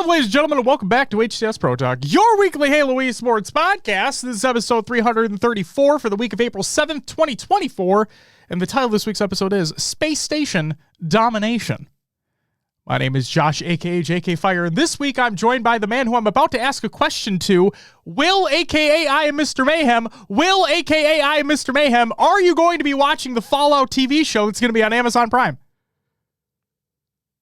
ladies and gentlemen, and welcome back to HCS Pro Talk, your weekly Halo eSports podcast. This is episode 334 for the week of April 7th, 2024, and the title of this week's episode is Spacestation Domination. My name is Josh, aka JK Fire, and this week I'm joined by the man who I'm about to ask a question to, Will, aka I am Mr. Mayhem. Will, aka I am Mr. Mayhem, are you going to be watching the Fallout TV show that's going to be on Amazon Prime?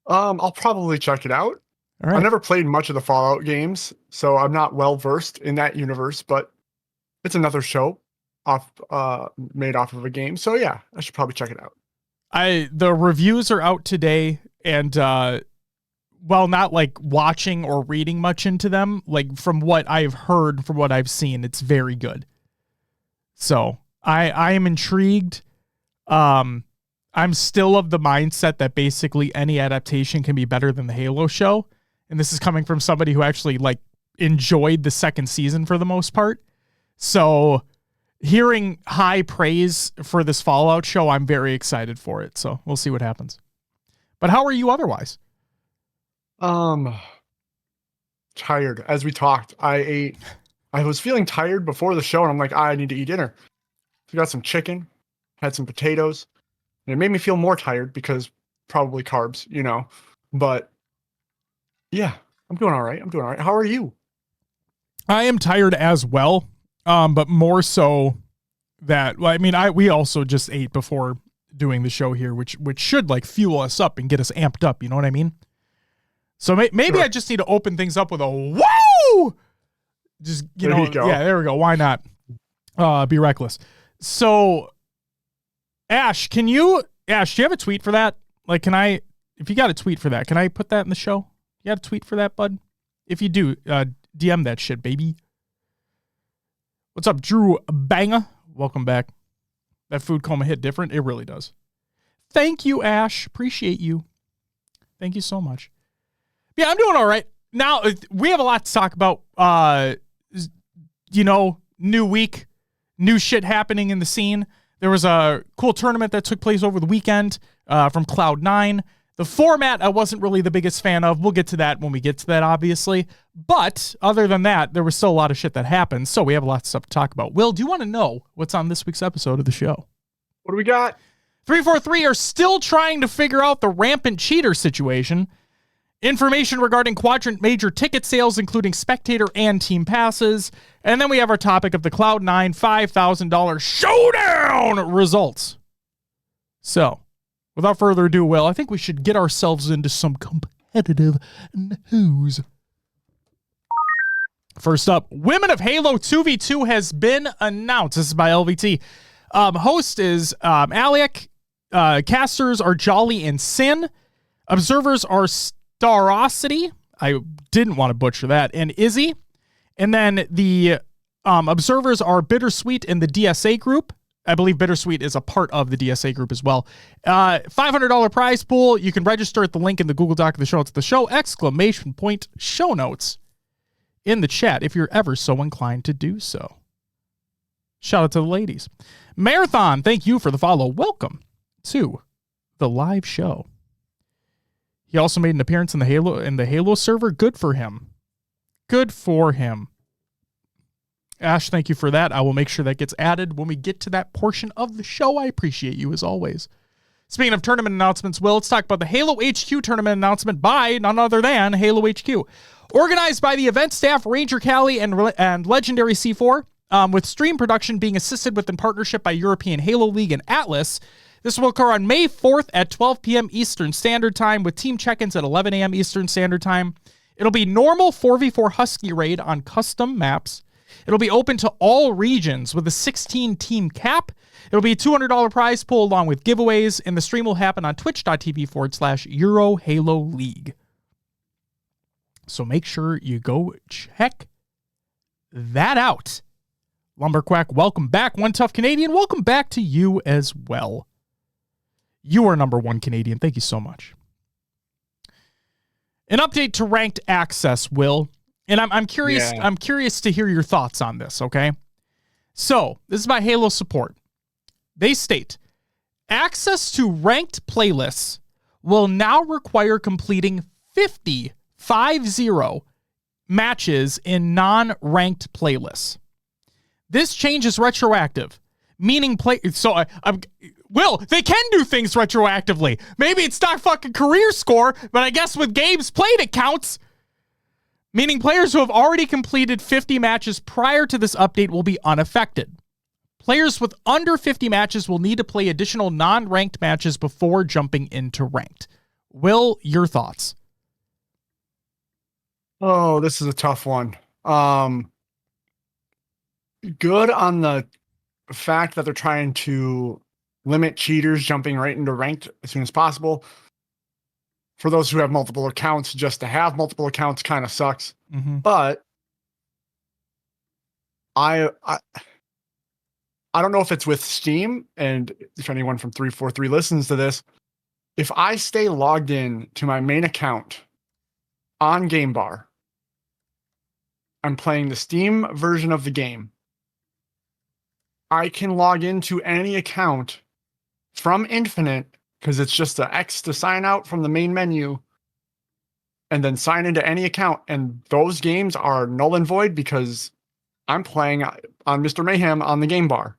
I'll probably check it out. All right. I've never played much of the Fallout games, so I'm not well versed in that universe, but it's another show made off of a game. So yeah, I should probably check it out. The reviews are out today, and while not like watching or reading much into them, like from what I've heard, from what I've seen, it's very good. So I am intrigued. I'm still of the mindset that basically any adaptation can be better than the Halo show. And this is coming from somebody who actually like enjoyed the second season for the most part. So hearing high praise for this Fallout show, I'm very excited for it. So we'll see what happens. But how are you otherwise? Tired. As we talked, I was feeling tired before the show, and I'm like, I need to eat dinner. So I got some chicken, had some potatoes. And it made me feel more tired because probably carbs, you know. But yeah, I'm doing all right. How are you? I am tired as well, but more so that, well, I mean, we also just ate before doing the show here, which should like fuel us up and get us amped up. You know what I mean? So maybe sure. I just need to open things up with a whoa. Just you know, yeah, there we go. Why not? Be reckless. So. Ash, do you have a tweet for that? Like, if you got a tweet for that, can I put that in the show? You got a tweet for that, bud? If you do, DM that shit, baby. What's up, Drew Banga? Welcome back. That food coma hit different. It really does. Thank you, Ash. Appreciate you. Thank you so much. Yeah, I'm doing all right. Now, we have a lot to talk about. New week, new shit happening in the scene. There was a cool tournament that took place over the weekend from Cloud9. The format I wasn't really the biggest fan of. We'll get to that when we get to that, obviously. But other than that, there was still a lot of shit that happened, so we have a lot of stuff to talk about. Will, do you want to know what's on this week's episode of the show? What do we got? 343 are still trying to figure out the rampant cheater situation. Information regarding Quadrant Major ticket sales, including spectator and team passes. And then we have our topic of the Cloud9 $5,000 showdown results. So, without further ado, Will, I think we should get ourselves into some competitive news. First up, Women of Halo 2v2 has been announced. This is by LVT. Host is Alec. Casters are Jolly and Sin. Observers are Starosity, I didn't want to butcher that, and Izzy. And then the observers are Bittersweet in the DSA group. I believe Bittersweet is a part of the DSA group as well. $500 prize pool. You can register at the link in the Google Doc of the show notes of the show, !show notes in the chat if you're ever so inclined to do so. Shout out to the ladies. Marathon, thank you for the follow. Welcome to the live show. He also made an appearance in the Halo server. Good for him. Good for him. Ash, thank you for that. I will make sure that gets added when we get to that portion of the show. I appreciate you as always. Speaking of tournament announcements, Will, let's talk about the Halo HQ tournament announcement by none other than Halo HQ. Organized by the event staff, Ranger Callie and Legendary C4, with stream production being assisted with in partnership by European Halo League and Atlas. This will occur on May 4th at 12 p.m. Eastern Standard Time with team check-ins at 11 a.m. Eastern Standard Time. It'll be normal 4v4 Husky raid on custom maps. It'll be open to all regions with a 16-team cap. It'll be a $200 prize pool along with giveaways, and the stream will happen on twitch.tv/Euro Halo League. So make sure you go check that out. Lumberquack, welcome back. One Tough Canadian, welcome back to you as well. You are number one Canadian. Thank you so much. An update to ranked access, Will. And I'm curious. Yeah. I'm curious to hear your thoughts on this. Okay. So this is by Halo support. They state access to ranked playlists will now require completing 50 50 matches in non-ranked playlists. This change is retroactive, meaning Will, they can do things retroactively. Maybe it's not fucking career score, but I guess with games played it counts. Meaning players who have already completed 50 matches prior to this update will be unaffected. Players with under 50 matches will need to play additional non-ranked matches before jumping into ranked. Will, your thoughts? Oh, this is a tough one. Good on the fact that they're trying to limit cheaters jumping right into ranked as soon as possible. For those who have multiple accounts, just to have multiple accounts kind of sucks. Mm-hmm. But I don't know if it's with Steam, and if anyone from 343 listens to this, if I stay logged in to my main account on Game Bar, I'm playing the Steam version of the game, I can log into any account from Infinite, because it's just an X to sign out from the main menu, and then sign into any account, and those games are null and void because I'm playing on Mr. Mayhem on the Game Bar.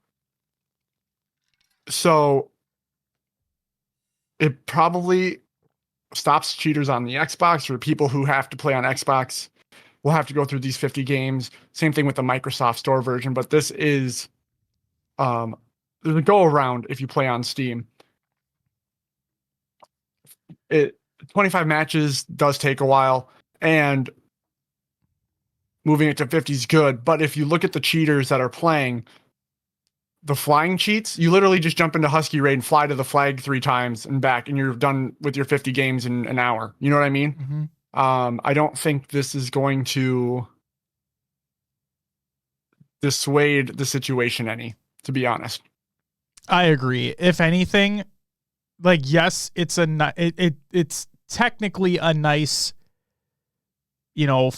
So it probably stops cheaters on the Xbox, or people who have to play on Xbox will have to go through these 50 games. Same thing with the Microsoft Store version, but this is there's a go around if you play on Steam. 25 matches does take a while, and moving it to 50 is good. But if you look at the cheaters that are playing, the flying cheats, you literally just jump into Husky Raid and fly to the flag 3 times and back, and you're done with your 50 games in an hour. You know what I mean? Mm-hmm. I don't think this is going to dissuade the situation any, to be honest. I agree. If anything, like, yes, it's it's technically a nice, how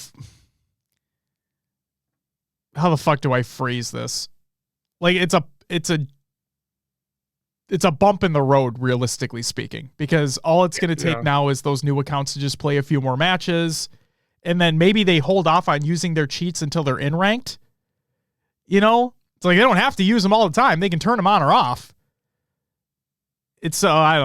the fuck do I phrase this? Like, it's a bump in the road, realistically speaking, because all it's going to take now is those new accounts to just play a few more matches, and then maybe they hold off on using their cheats until they're in ranked. It's like they don't have to use them all the time. They can turn them on or off. It's I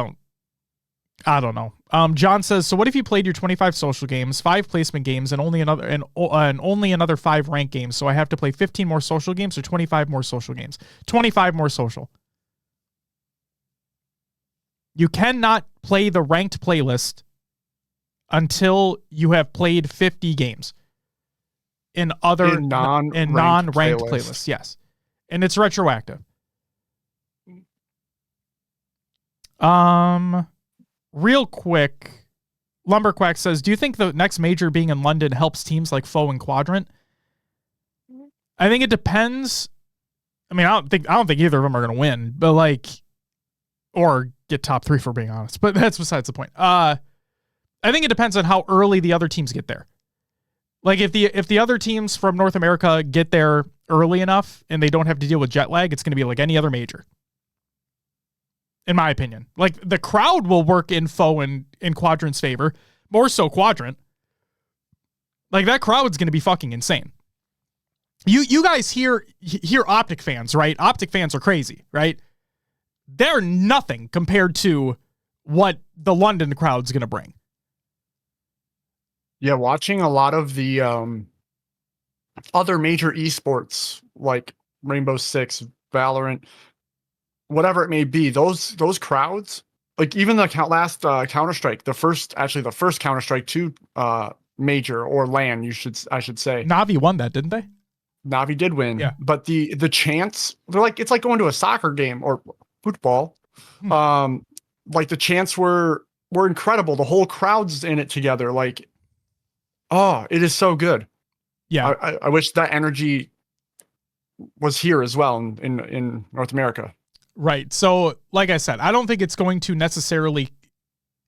don't know. John says, so what if you played your 25 social games, 5 placement games, and only another 5 ranked games? So I have to play 15 more social games or 25 more social games? 25 more social. You cannot play the ranked playlist until you have played 50 games in non-ranked playlists. Yes. And it's retroactive. Real quick, Lumberquack says, do you think the next major being in London helps teams like Foe and Quadrant? I think it depends. I mean, I don't think either of them are going to win, but or get top 3 for being honest, but that's besides the point. I think it depends on how early the other teams get there. Like if the other teams from North America get there early enough and they don't have to deal with jet lag, it's going to be like any other major. In my opinion, like the crowd will work in Foe and in Quadrant's favor, more so Quadrant. Like that crowd's going to be fucking insane. You guys hear Optic fans, right? Optic fans are crazy, right? They're nothing compared to what the London crowd's going to bring. Yeah, watching a lot of the other major esports like Rainbow Six, Valorant, whatever it may be, those crowds, like even the last Counter-Strike, the first Counter-Strike 2 major or LAN, I should say. Navi won that, didn't they? Navi did win. Yeah. But the chants, it's like going to a soccer game or football. Like the chants were incredible. The whole crowd's in it together. Like, oh, it is so good. Yeah. I wish that energy was here as well in North America. Right. So, like I said, I don't think it's going to necessarily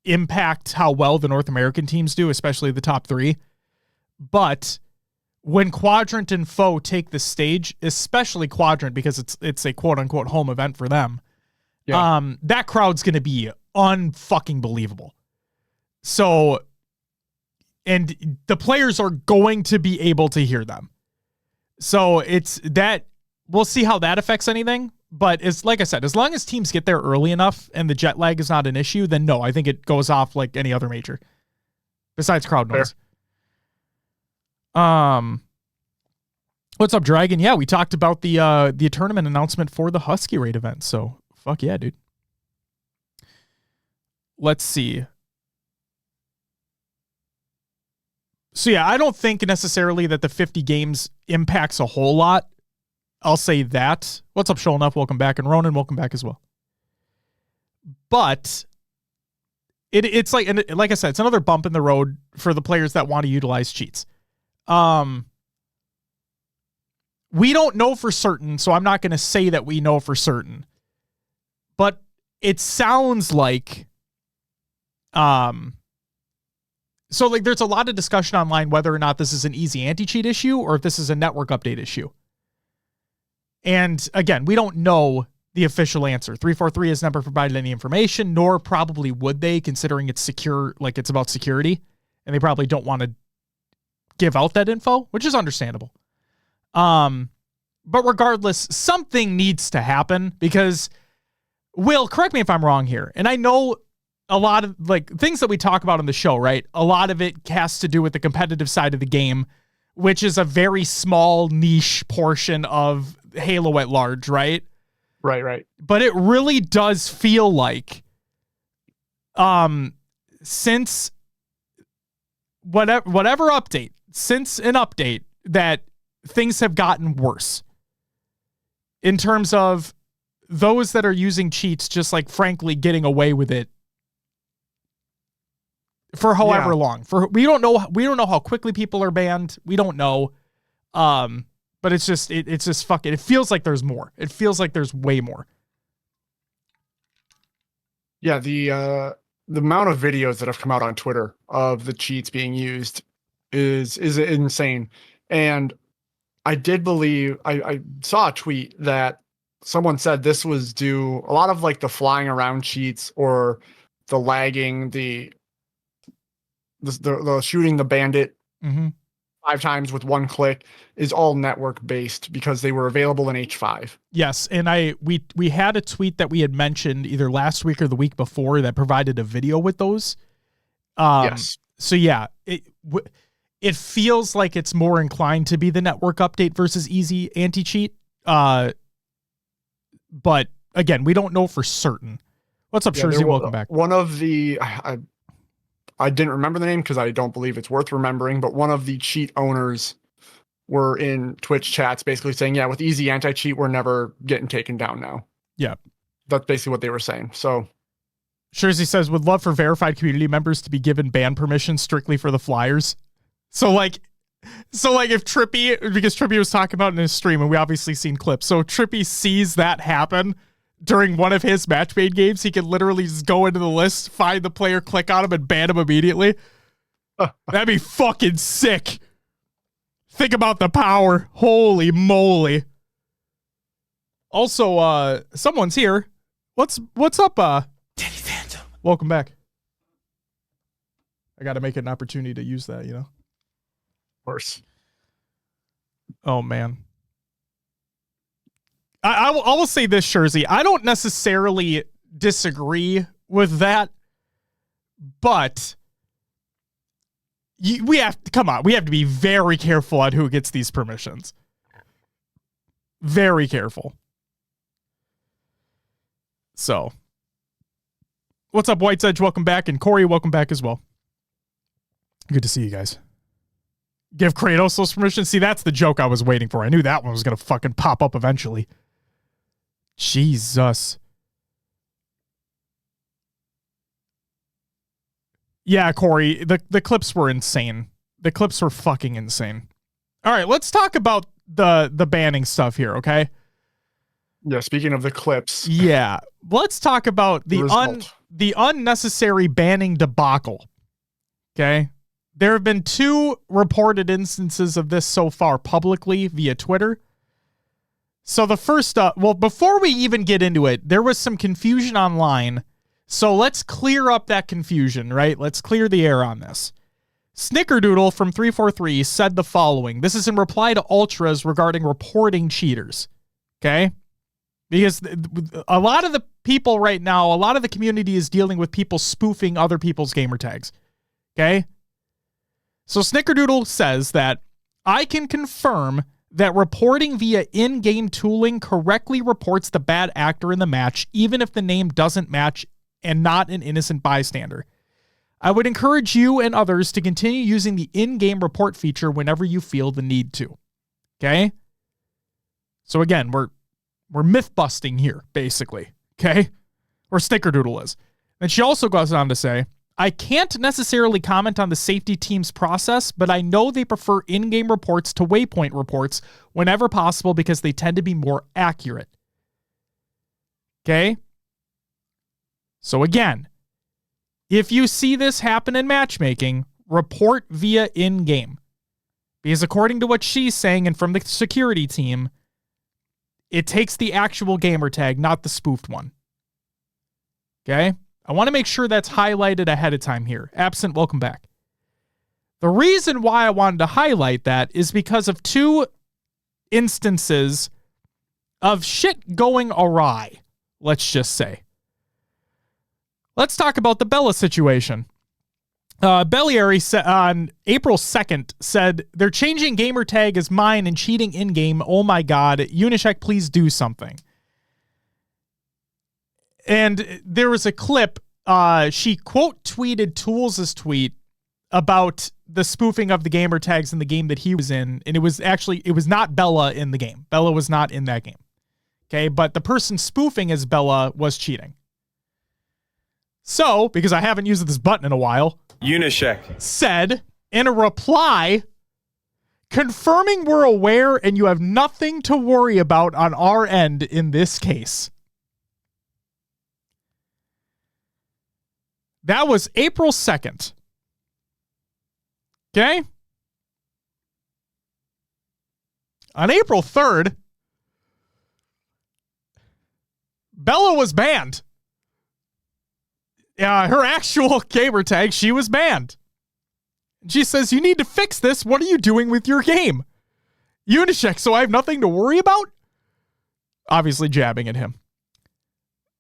impact how well the North American teams do, especially the top 3. But when Quadrant and Foe take the stage, especially Quadrant, because it's a quote-unquote home event for them, that crowd's going to be unfucking believable. So and the players are going to be able to hear them. So it's that we'll see how that affects anything. But it's like I said, as long as teams get there early enough and the jet lag is not an issue, then no, I think it goes off like any other major besides crowd noise. What's up, Dragon? Yeah, we talked about the tournament announcement for the Husky Raid event. So fuck yeah, dude. Let's see. So yeah, I don't think necessarily that the 50 games impacts a whole lot. I'll say that. What's up, Showing Up? Welcome back. And Ronan, welcome back as well. But it's like, and like I said, it's another bump in the road for the players that want to utilize cheats. We don't know for certain, so I'm not going to say that we know for certain. But it sounds like, so like there's a lot of discussion online whether or not this is an easy anti-cheat issue or if this is a network update issue. And again, we don't know the official answer. 343 has never provided any information, nor probably would they, considering it's secure, like it's about security, and they probably don't want to give out that info, which is understandable. But regardless, something needs to happen because, Will, correct me if I'm wrong here, and I know a lot of like things that we talk about on the show, right? A lot of it has to do with the competitive side of the game, which is a very small niche portion of Halo at large, right? Right. But it really does feel like, since whatever update, since an update, that things have gotten worse in terms of those that are using cheats, just like frankly getting away with it for however long. We don't know how quickly people are banned. We don't know. But it's just fucking, it feels like there's more. It feels like there's way more. Yeah, the amount of videos that have come out on Twitter of the cheats being used is insane. And I did believe I saw a tweet that someone said this was due a lot of like the flying around cheats or the lagging, the shooting the bandit 5 times with 1 click is all network based because they were available in H5. Yes, and we had a tweet that we had mentioned either last week or the week before that provided a video with those. Yes. So yeah, it feels like it's more inclined to be the network update versus easy anti-cheat. But again, we don't know for certain. What's up, Shurzy? Welcome back. One of the I didn't remember the name because I don't believe it's worth remembering, but one of the cheat owners were in Twitch chats basically saying, yeah, with easy anti-cheat, we're never getting taken down now. Yeah. That's basically what they were saying. So Shurzy says, would love for verified community members to be given ban permission strictly for the flyers. So like if Trippy, because Trippy was talking about in his stream and we obviously seen clips. So Trippy sees that happen during one of his match made games, he can literally just go into the list, find the player, click on him, and ban him immediately. That'd be fucking sick. Think about the power. Holy moly. Also, someone's here. What's up, Danny Phantom? Welcome back. I gotta make it an opportunity to use that, you know? Of course. Oh, man. I will say this, Shurzy. I don't necessarily disagree with that, but we have to be very careful on who gets these permissions. Very careful. So, what's up, White's Edge? Welcome back. And Corey, welcome back as well. Good to see you guys. Give Kratos those permissions. See, that's the joke I was waiting for. I knew that one was going to fucking pop up eventually. Jesus. Yeah, Corey, the clips were insane. The clips were fucking insane. All right, let's talk about the banning stuff here, okay? Yeah, speaking of the clips. Yeah, let's talk about the unnecessary banning debacle. Okay? There have been 2 reported instances of this so far publicly via Twitter. So the first, before we even get into it, there was some confusion online. So let's clear up that confusion, right? Let's clear the air on this. Snickerdoodle from 343 said the following. This is in reply to Ultras regarding reporting cheaters. Okay? Because a lot of the people right now, a lot of the community is dealing with people spoofing other people's gamer tags. Okay? So Snickerdoodle says that I can confirm that reporting via in-game tooling correctly reports the bad actor in the match, even if the name doesn't match and not an innocent bystander. I would encourage you and others to continue using the in-game report feature whenever you feel the need to. Okay? So again, we're myth-busting here, basically. Okay? Or Snickerdoodle is. And she also goes on to say, I can't necessarily comment on the safety team's process, but I know they prefer in-game reports to waypoint reports whenever possible because they tend to be more accurate. Okay? So again, if you see this happen in matchmaking, report via in-game. Because according to what she's saying and from the security team, it takes the actual gamer tag, not the spoofed one. Okay? I want to make sure that's highlighted ahead of time here. Absent, welcome back. The reason why I wanted to highlight that is because of two instances of shit going awry, let's just say. Let's talk about the Bella situation. Belliary on April 2nd said, they're changing gamer tag as mine and cheating in-game. Oh my God. Unishek, please do something. And there was a clip, she quote tweeted Tools' tweet about the spoofing of the gamer tags in the game that he was in. And it was not Bella in the game. Bella was not in that game. Okay. But the person spoofing as Bella was cheating. So, because I haven't used this button in a while, Unishek said in a reply, confirming we're aware and you have nothing to worry about on our end in this case. That was April 2nd. Okay? On April 3rd, Bella was banned. Her actual gamer tag, she was banned. She says, you need to fix this. What are you doing with your game? Unishek, so I have nothing to worry about? Obviously jabbing at him.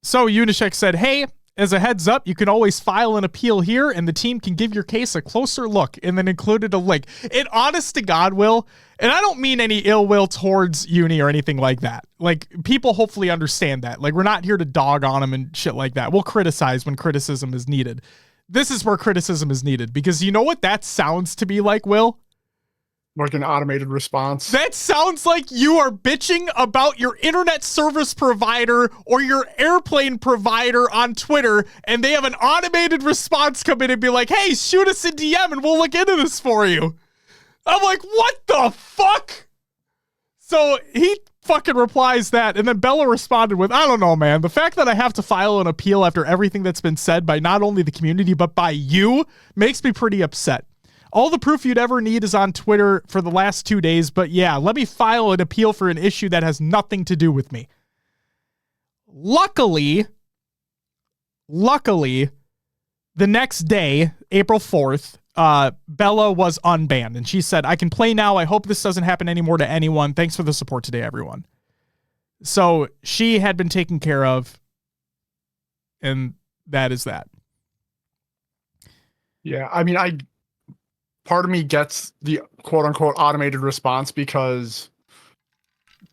So Unishek said, hey, as a heads up, you can always file an appeal here and the team can give your case a closer look, and then included a link. And honest to God, Will, and I don't mean any ill will towards Uni or anything like that. Like, people hopefully understand that. Like, we're not here to dog on them and shit like that. We'll criticize when criticism is needed. This is where criticism is needed, because you know what that sounds to be like, Will? Like an automated response. That sounds like you are bitching about your internet service provider or your airplane provider on Twitter, and they have an automated response come in and be like, hey, shoot us a DM and we'll look into this for you. I'm like, what the fuck? So he fucking replies that, and then Bella responded with, I don't know, man. The fact that I have to file an appeal after everything that's been said by not only the community, but by you, makes me pretty upset. All the proof you'd ever need is on Twitter for the last 2 days, but yeah, let me file an appeal for an issue that has nothing to do with me. Luckily, the next day, April 4th, Bella was unbanned, and she said, I can play now. I hope this doesn't happen anymore to anyone. Thanks for the support today, everyone. So she had been taken care of, and that is that. Yeah, I mean, part of me gets the quote-unquote automated response because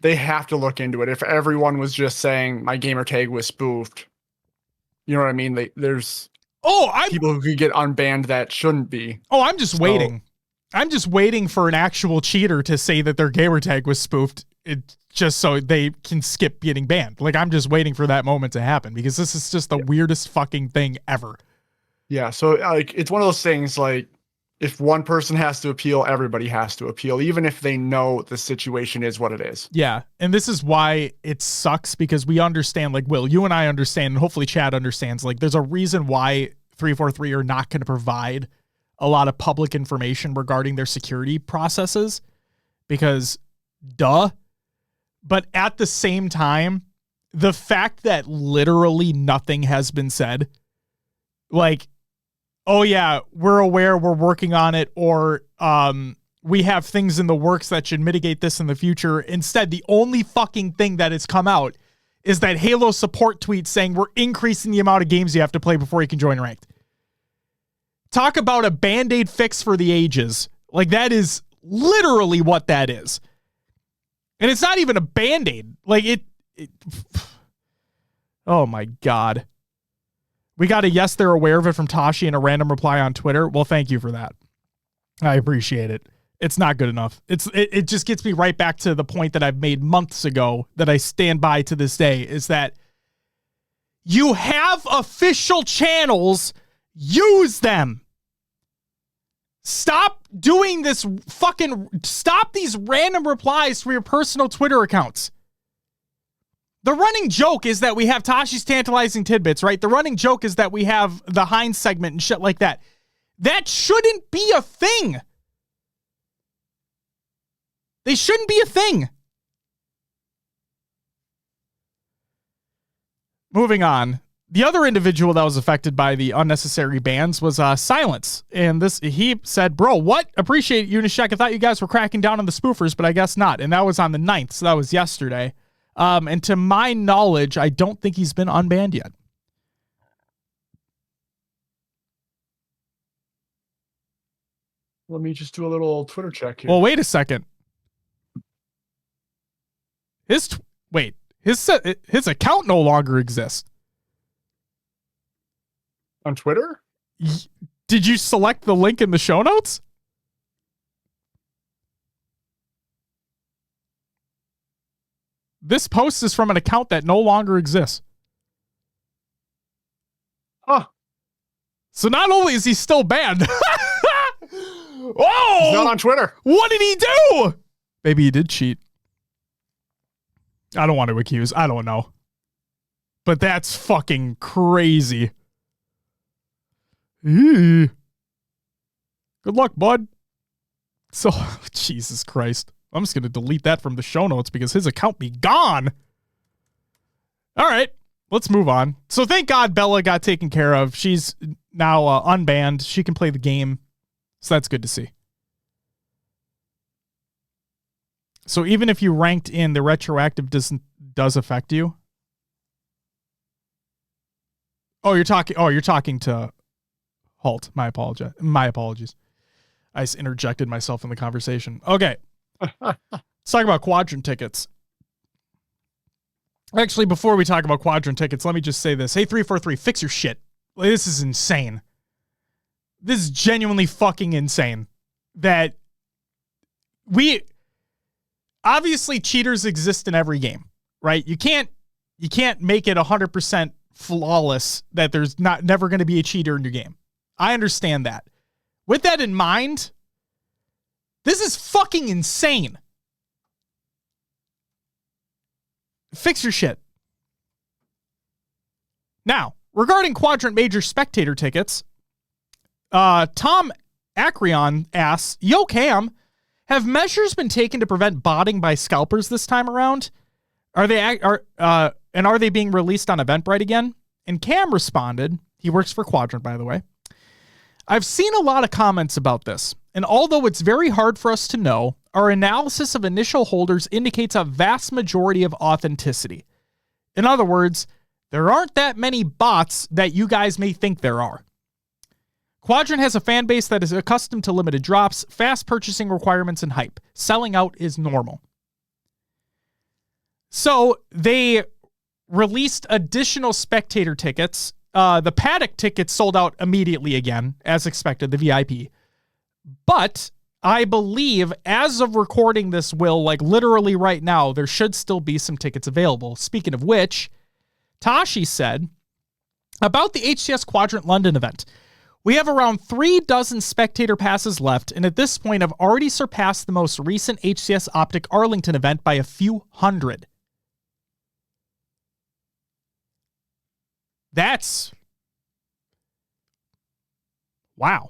they have to look into it. If everyone was just saying my gamer tag was spoofed, you know what I mean? There's people who could get unbanned that shouldn't be. Oh, I'm just waiting. I'm just waiting for an actual cheater to say that their gamer tag was spoofed, just so they can skip getting banned. Like, I'm just waiting for that moment to happen, because this is just the weirdest fucking thing ever. Yeah, so like, it's one of those things, like, if one person has to appeal, everybody has to appeal, even if they know the situation is what it is. Yeah, and this is why it sucks, because we understand, like, Will, you and I understand, and hopefully Chad understands, like, there's a reason why 343 are not going to provide a lot of public information regarding their security processes, because duh. But at the same time, the fact that literally nothing has been said, like, oh yeah, we're aware, we're working on it, or we have things in the works that should mitigate this in the future. Instead, the only fucking thing that has come out is that Halo support tweet saying we're increasing the amount of games you have to play before you can join ranked. Talk about a Band-Aid fix for the ages. Like, that is literally what that is. And it's not even a Band-Aid. Like, it oh my God. We got a yes, they're aware of it from Tashi in a random reply on Twitter. Well, thank you for that. I appreciate it. It's not good enough. It just gets me right back to the point that I've made months ago that I stand by to this day, is that you have official channels, use them. Stop doing this stop these random replies for your personal Twitter accounts. The running joke is that we have Tashi's tantalizing tidbits, right? The running joke is that we have the Heinz segment and shit like that. That shouldn't be a thing. They shouldn't be a thing. Moving on. The other individual that was affected by the unnecessary bans was Silence. And he said, bro, what? Appreciate it, Unishek. I thought you guys were cracking down on the spoofers, but I guess not. And that was on the 9th, so that was yesterday. And to my knowledge, I don't think he's been unbanned yet. Let me just do a little Twitter check here. Well, wait a second. His account no longer exists. On Twitter? Did you select the link in the show notes? This post is from an account that no longer exists. Huh. So not only is he still banned. Oh! He's not on Twitter. What did he do? Maybe he did cheat. I don't want to accuse. I don't know. But that's fucking crazy. Eee. Good luck, bud. So, Jesus Christ. I'm just going to delete that from the show notes because his account be gone. All right, let's move on. So thank God Bella got taken care of. She's now unbanned. She can play the game. So that's good to see. So even if you ranked in, the retroactive does affect you. Oh, you're talking to Halt. My apologies. I just interjected myself in the conversation. Okay. Let's talk about Quadrant tickets. Actually, before we talk about Quadrant tickets, let me just say this. Hey, 343, fix your shit. This is insane. This is genuinely fucking insane. That obviously cheaters exist in every game, right? You can't make it 100% flawless that there's never going to be a cheater in your game. I understand that. With that in mind, this is fucking insane. Fix your shit. Now, regarding Quadrant Major spectator tickets, Tom Acreon asks, Yo, Cam, have measures been taken to prevent botting by scalpers this time around? Are they being released on Eventbrite again? And Cam responded, he works for Quadrant, by the way. I've seen a lot of comments about this, and although it's very hard for us to know, our analysis of initial holders indicates a vast majority of authenticity. In other words, there aren't that many bots that you guys may think there are. Quadrant has a fan base that is accustomed to limited drops, fast purchasing requirements, and hype. Selling out is normal. So they released additional spectator tickets. The paddock tickets sold out immediately again, as expected, the VIP. But I believe, as of recording this, Will, like literally right now, there should still be some tickets available. Speaking of which, Tashi said about the HCS Quadrant London event, we have around 36 spectator passes left, and at this point have already surpassed the most recent HCS Optic Arlington event by a few hundred. That's... wow.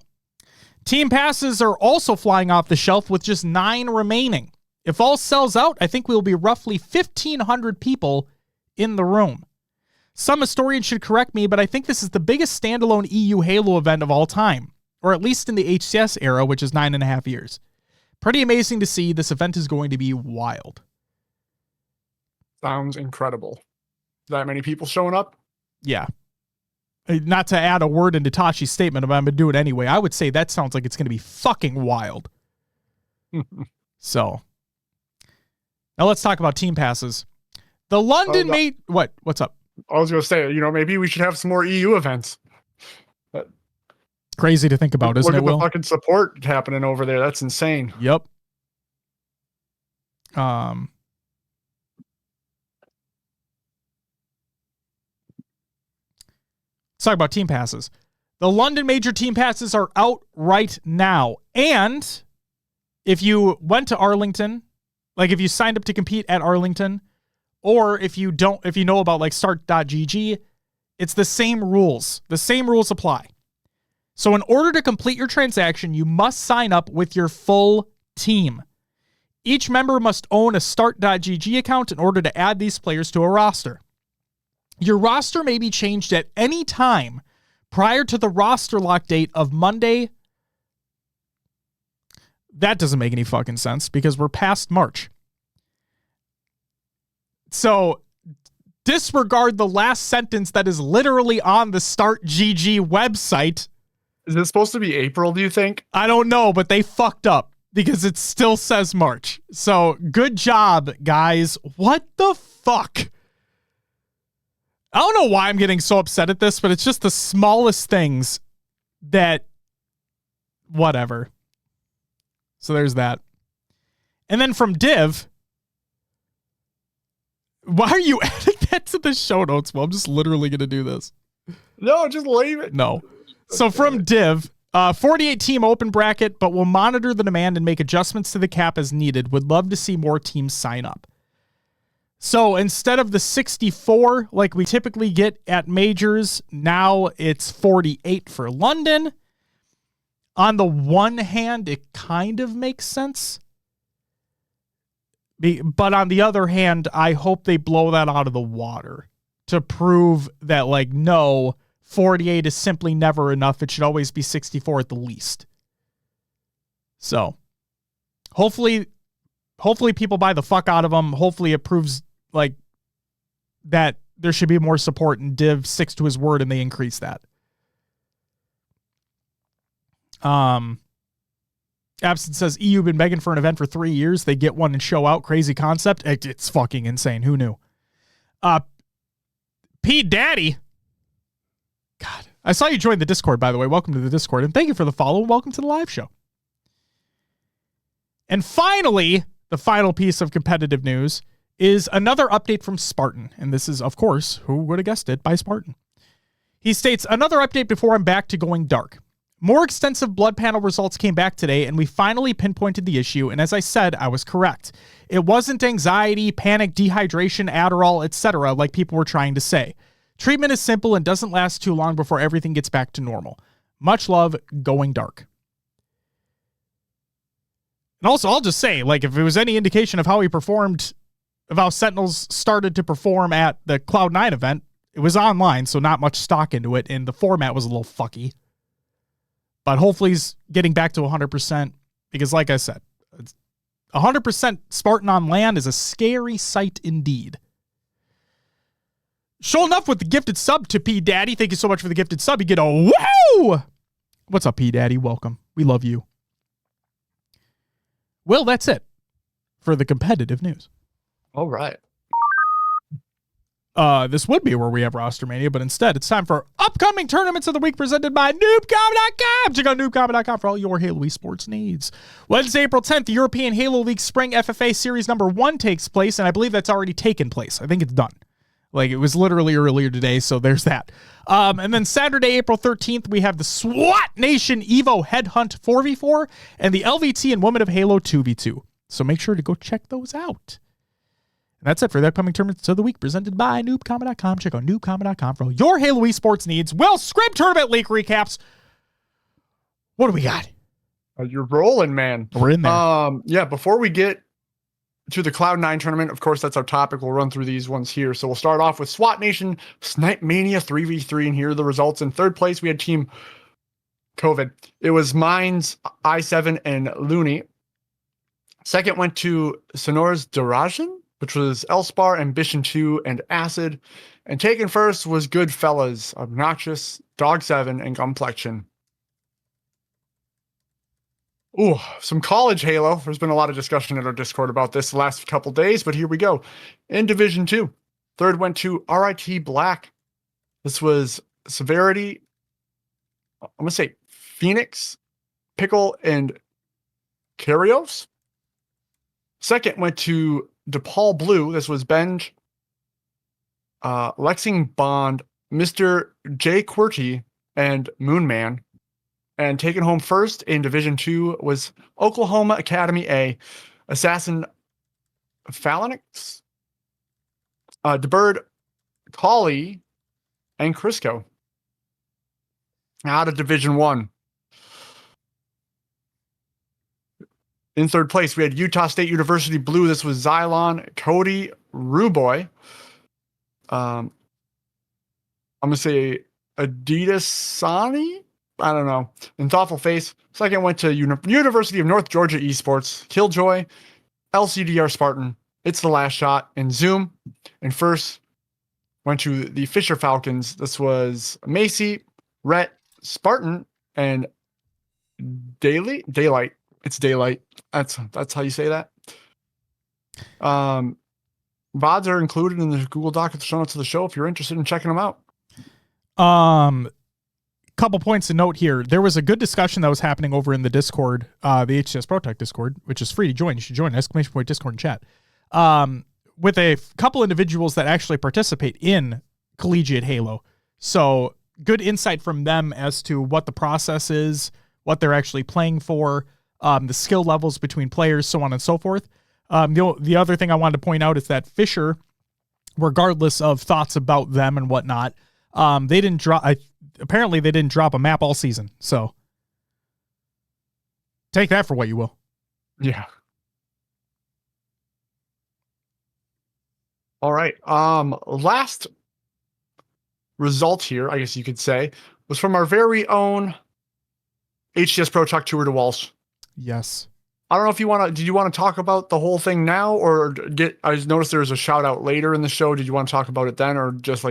Team passes are also flying off the shelf with just 9 remaining. If all sells out, I think we'll be roughly 1,500 people in the room. Some historians should correct me, but I think this is the biggest standalone EU Halo event of all time, or at least in the HCS era, which is 9.5 years. Pretty amazing to see. This event is going to be wild. Sounds incredible. That many people showing up? Yeah. Not to add a word into Tashi's statement, but I'm going to do it anyway. I would say that sounds like it's going to be fucking wild. So, now let's talk about team passes. The London made... What's up? I was going to say, maybe we should have some more EU events. Crazy to think about, isn't it, Will? Look at the fucking support happening over there. That's insane. Yep. Let's talk about team passes. The London Major team passes are out right now. And if you went to Arlington, like if you signed up to compete at Arlington, or if you know about like start.gg, it's the same rules. The same rules apply. So in order to complete your transaction, you must sign up with your full team. Each member must own a start.gg account in order to add these players to a roster. Your roster may be changed at any time prior to the roster lock date of Monday. That doesn't make any fucking sense because we're past March. So disregard the last sentence that is literally on the start.gg website. Is it supposed to be April, do you think? I don't know, but they fucked up because it still says March. So good job, guys. What the fuck? I don't know why I'm getting so upset at this, but it's just the smallest things that whatever. So there's that. And then from Div, why are you adding that to the show notes? Well, I'm just literally going to do this. No, just leave it. No. So from Div, 48 team open bracket, but we'll monitor the demand and make adjustments to the cap as needed. Would love to see more teams sign up. So instead of the 64 like we typically get at majors, now it's 48 for London. On the one hand, it kind of makes sense. But on the other hand, I hope they blow that out of the water to prove that, like, no, 48 is simply never enough. It should always be 64 at the least. So hopefully people buy the fuck out of them. Hopefully it proves like that there should be more support and Div sticks to his word and they increase that. Absent says EU been begging for an event for 3 years. They get one and show out. Crazy concept. It's fucking insane. Who knew? P Daddy. God, I saw you join the Discord, by the way. Welcome to the Discord, and thank you for the follow. Welcome to the live show. And finally, the final piece of competitive news is another update from Spartan. And this is, of course, who would have guessed it, by Spartan. He states, another update before I'm back to going dark. More extensive blood panel results came back today, and we finally pinpointed the issue, and as I said, I was correct. It wasn't anxiety, panic, dehydration, Adderall, etc., like people were trying to say. Treatment is simple and doesn't last too long before everything gets back to normal. Much love, going dark. And also, I'll just say, like, if it was any indication of how he performed, of how Sentinels started to perform at the Cloud9 event, it was online, so not much stock into it, and the format was a little fucky. But hopefully he's getting back to 100% because, like I said, 100% Spartan on land is a scary sight indeed. Show enough with the gifted sub to P Daddy. Thank you so much for the gifted sub. You get a woo! What's up, P Daddy? Welcome. We love you. Well, that's it for the competitive news. All right. This would be where we have Roster Mania, but instead it's time for upcoming tournaments of the week presented by noobcom.com. Check out noobcom.com for all your Halo esports needs. Wednesday, April 10th, the European Halo League Spring FFA Series number 1 takes place, and I believe that's already taken place. I think it's done. Like, it was literally earlier today, so there's that. And then Saturday, April 13th, we have the SWAT Nation EVO Headhunt 4v4 and the LVT and Women of Halo 2v2. So make sure to go check those out. And that's it for the upcoming tournaments of the week presented by noobcom.com. Check out noobcom.com for all your Halo esports needs. Will, Scrim tournament league recaps. What do we got? You're rolling, man. We're in there. Yeah, before we get to the Cloud9 tournament. Of course, that's our topic. We'll run through these ones here. So we'll start off with SWAT Nation Snipe Mania 3v3, and here are the results. In third place, we had Team COVID. It was Mines, I7, and Looney. Second went to Sonora's Darajan, which was Elspar, Ambition 2, and Acid. And taken first was Goodfellas, Obnoxious, Dog 7, and Complexion. Ooh, some college Halo. There's been a lot of discussion in our Discord about this the last couple days, but here we go. In Division 2, third went to RIT Black. This was Severity, I'm going to say Phoenix, Pickle, and Kyrios. Second went to DePaul Blue. This was Benj, Lexing Bond, Mr. J. QWERTY, and Moonman. And taken home first in Division 2 was Oklahoma Academy A, Assassin Phalanx, DeBird, Collie, and Crisco. Out of Division 1. In third place, we had Utah State University Blue. This was Xylon, Cody, Ruboy. I'm going to say Adidas Sani? I don't know. And Thoughtful Face. Second went to University of North Georgia Esports, Killjoy, LCDR Spartan, It's the Last Shot, and Zoom. And first went to the Fisher Falcons. This was Macy, Rhett, Spartan, and Daylight. It's Daylight. That's how you say that. VODs are included in the Google Doc at the show notes of the show if you're interested in checking them out. Couple points to note here. There was a good discussion that was happening over in the Discord, the HCS Pro Talk Discord, which is free to join. You should join !Discord and chat. With a couple individuals that actually participate in collegiate Halo. So good insight from them as to what the process is, what they're actually playing for, the skill levels between players, so on and so forth. The other thing I wanted to point out is that Fisher, regardless of thoughts about them and whatnot, they didn't drop. Apparently, they didn't drop a map all season. So take that for what you will. Yeah. All right. Last result here, I guess you could say, was from our very own HCS Pro Talk Tour to Walsh. Yes. I don't know if you want to, did you want to talk about the whole thing now or I just noticed there was a shout out later in the show. Did you want to talk about it then or just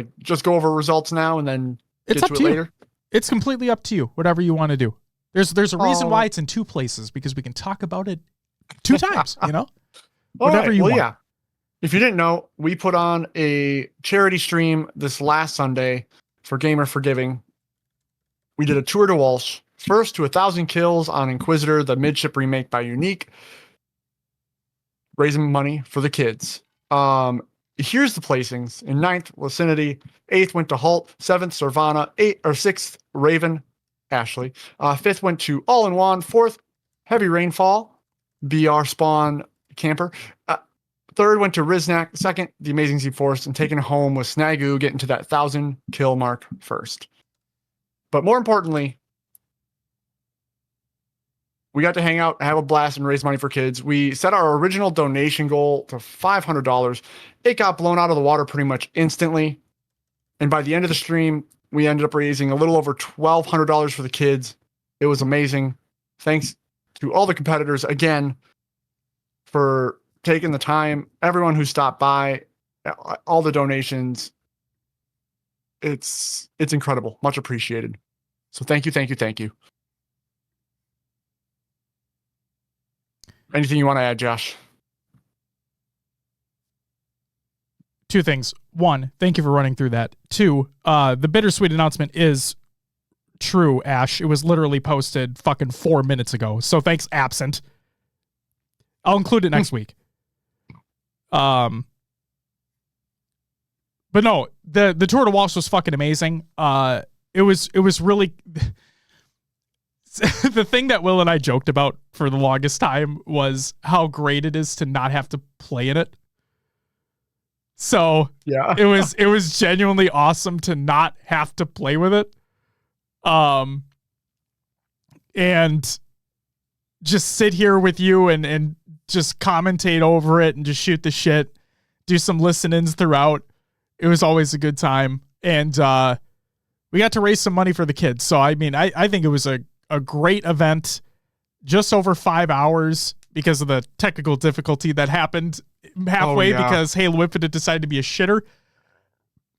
go over results now and then it's up to you. It's completely up to you. Whatever you want to do. There's a reason why it's in two places because we can talk about it two times, whatever you want. Yeah. If you didn't know, we put on a charity stream this last Sunday for Gamer Forgiving. We did a tour to Walsh. First to 1,000 kills on Inquisitor, the midship remake by Unique. Raising money for the kids. Here's the placings. In 9th, Vicinity. 8th went to Halt. 7th, Servana. 6th, Raven, Ashley. 5th went to All in One. 4th, Heavy Rainfall, BR Spawn Camper. 3rd went to Riznak. 2nd, The Amazing Z Force. And taking home was Snagu, getting to that 1,000 kill mark first. But more importantly, we got to hang out, have a blast, and raise money for kids. We set our original donation goal to $500. It got blown out of the water pretty much instantly. And by the end of the stream, we ended up raising a little over $1,200 for the kids. It was amazing. Thanks to all the competitors again for taking the time. Everyone who stopped by, all the donations. It's incredible. Much appreciated. So thank you. Anything you want to add, Josh? Two things. One, thank you for running through that. Two, the bittersweet announcement is true, Ash. It was literally posted fucking 4 minutes ago. So thanks, Absent. I'll include it next week. But no, the tour to Walsh was fucking amazing. It was really the thing that Will and I joked about for the longest time was how great it is to not have to play in it. So yeah, it was genuinely awesome to not have to play with it. And just sit here with you and just commentate over it and just shoot the shit, do some listen-ins throughout. It was always a good time. And we got to raise some money for the kids. So, I mean, I think it was a great event, just over 5 hours because of the technical difficulty that happened halfway because Halo Infinite decided to be a shitter.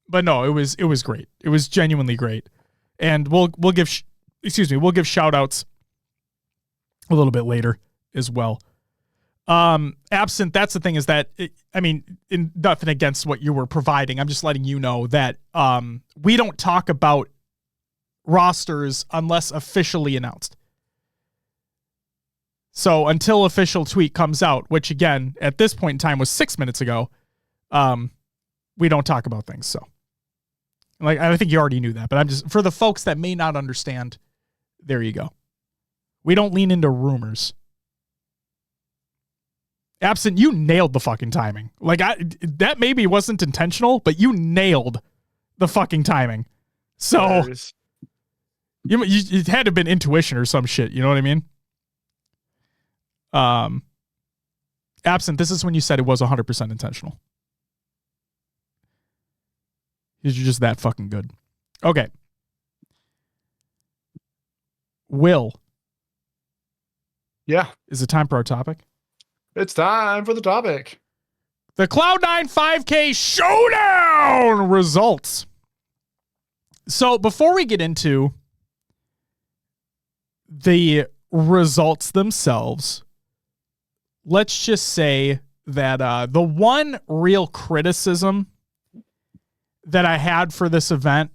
But no, it was great. It was genuinely great. And we'll give shout-outs a little bit later as well. Absent, that's the thing is that, nothing against what you were providing. I'm just letting you know that we don't talk about rosters unless officially announced. So until official tweet comes out, which again, at this point in time was 6 minutes ago, we don't talk about things. So like, I think you already knew that, but I'm just, for the folks that may not understand, there you go. We don't lean into rumors. Absent, you nailed the fucking timing. Like, that maybe wasn't intentional, but you nailed the fucking timing. So you had to have been intuition or some shit. You know what I mean? Absent, this is when you said it was 100% intentional. You're just that fucking good. Okay. Will. Yeah. Is it time for our topic? It's time for the topic. The Cloud9 5K Showdown results. So before we get into the results themselves, let's just say that the one real criticism that I had for this event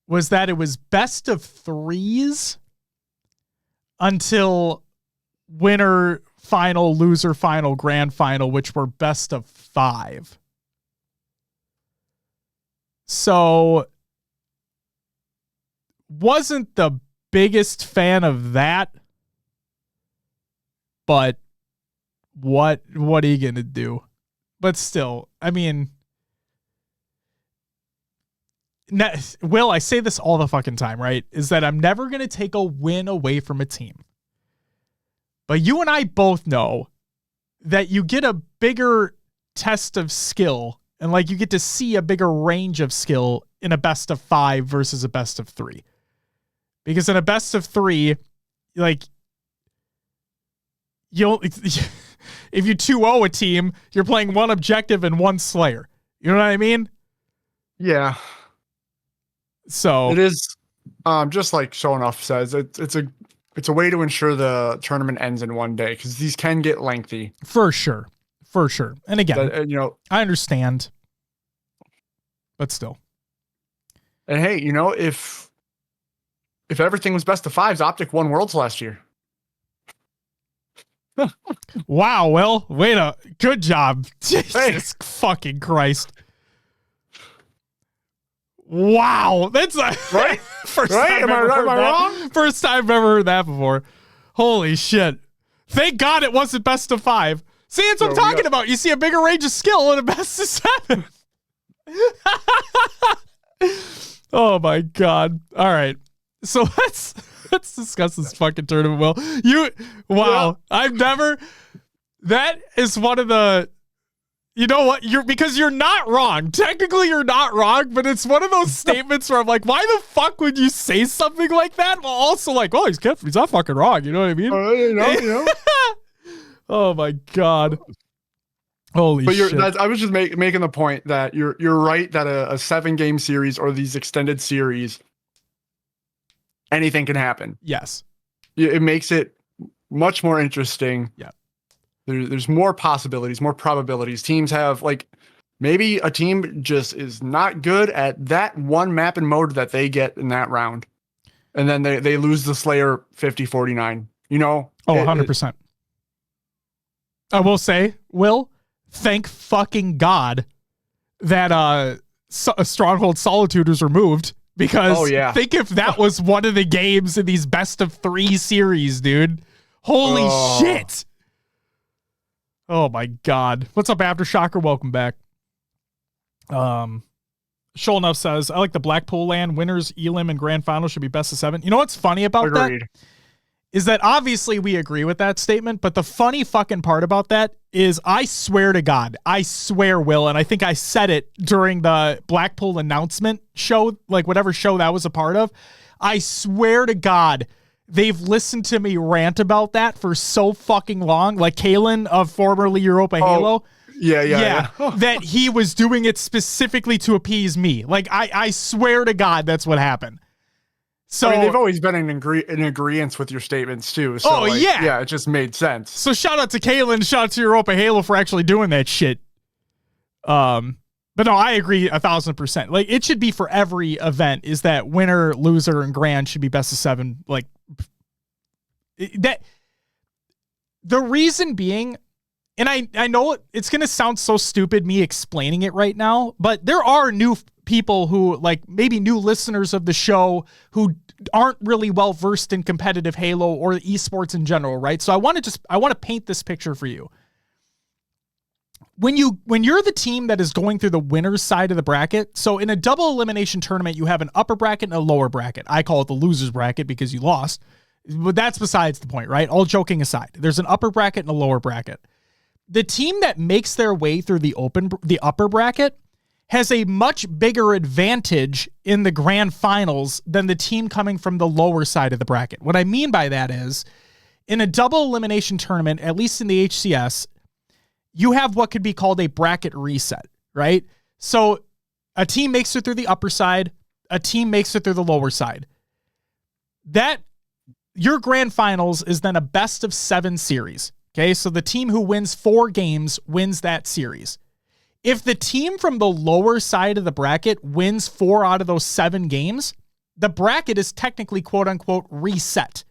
was that it was best of threes until winner final, loser final, grand final, which were best of five. So wasn't the biggest fan of that, but what are you going to do? But still, I mean, Will, I say this all the fucking time, right? Is that I'm never going to take a win away from a team. But you and I both know that you get a bigger test of skill and like you get to see a bigger range of skill in a best of five versus a best of three. Because in a best of three, like if you 2-0 a team, you're playing one objective and one slayer. You know what I mean? Yeah. So it is just like Shonoff says, it's a way to ensure the tournament ends in one day because these can get lengthy. For sure. And again, I understand, but still. And hey, if everything was best of fives, Optic won Worlds last year. Wow, Will, good job. Jesus fucking Christ. Wow, that's right. First time Am I wrong? First time I've ever heard that before. Holy shit! Thank God it wasn't best of five. See, that's what I'm talking about. You see a bigger range of skill in a best of seven. Oh my God! All right, so let's discuss this fucking tournament. Will, I've never. That is one of the. You know what? Because you're not wrong. Technically, you're not wrong, but it's one of those statements where I'm like, why the fuck would you say something like that? While also like, well, he's not fucking wrong. You know what I mean? Oh my God. Holy shit. I was just making the point that you're right that a 7-game series or these extended series, anything can happen. Yes. It makes it much more interesting. Yeah. There's more possibilities, more probabilities. Teams have maybe a team just is not good at that one map and mode that they get in that round. And then they lose the Slayer 50-49, Oh, 100%. I will say, Will, thank fucking God that Stronghold Solitude was removed because think if that was one of the games in these best of 3 series, dude. Holy shit. Oh my God. What's up, Aftershocker? Welcome back. Sholnuff says, I like the Blackpool land. Winners, Elim, and Grand Final should be best of 7. You know what's funny about that? is that obviously we agree with that statement, but the funny fucking part about that is I swear to God, Will, and I think I said it during the Blackpool announcement show, like whatever show that was a part of. I swear to God, they've listened to me rant about that for so fucking long. Like Kalen of formerly Europa Halo. Yeah. That he was doing it specifically to appease me. Like I swear to God, that's what happened. So I mean, they've always been in agreement with your statements too. So yeah, it just made sense. So shout out to Kalen, shout out to Europa Halo for actually doing that shit. But no, I agree 1,000%. Like it should be for every event is that winner, loser, and grand should be best of 7. Like that. The reason being, and I know it's going to sound so stupid me explaining it right now, but there are new people who like maybe new listeners of the show who aren't really well versed in competitive Halo or esports in general, right? So I want to paint this picture for you. When you're the team that is going through the winner's side of the bracket, so in a double elimination tournament, you have an upper bracket and a lower bracket. I call it the loser's bracket because you lost, but that's besides the point, right? All joking aside, there's an upper bracket and a lower bracket. The team that makes their way through the upper bracket has a much bigger advantage in the grand finals than the team coming from the lower side of the bracket. What I mean by that is, in a double elimination tournament, at least in the HCS, you have what could be called a bracket reset, right? So a team makes it through the upper side, a team makes it through the lower side. That your grand finals is then a best of 7 series. Okay, so the team who wins 4 games wins that series. If the team from the lower side of the bracket wins 4 out of those 7 games, the bracket is technically quote unquote reset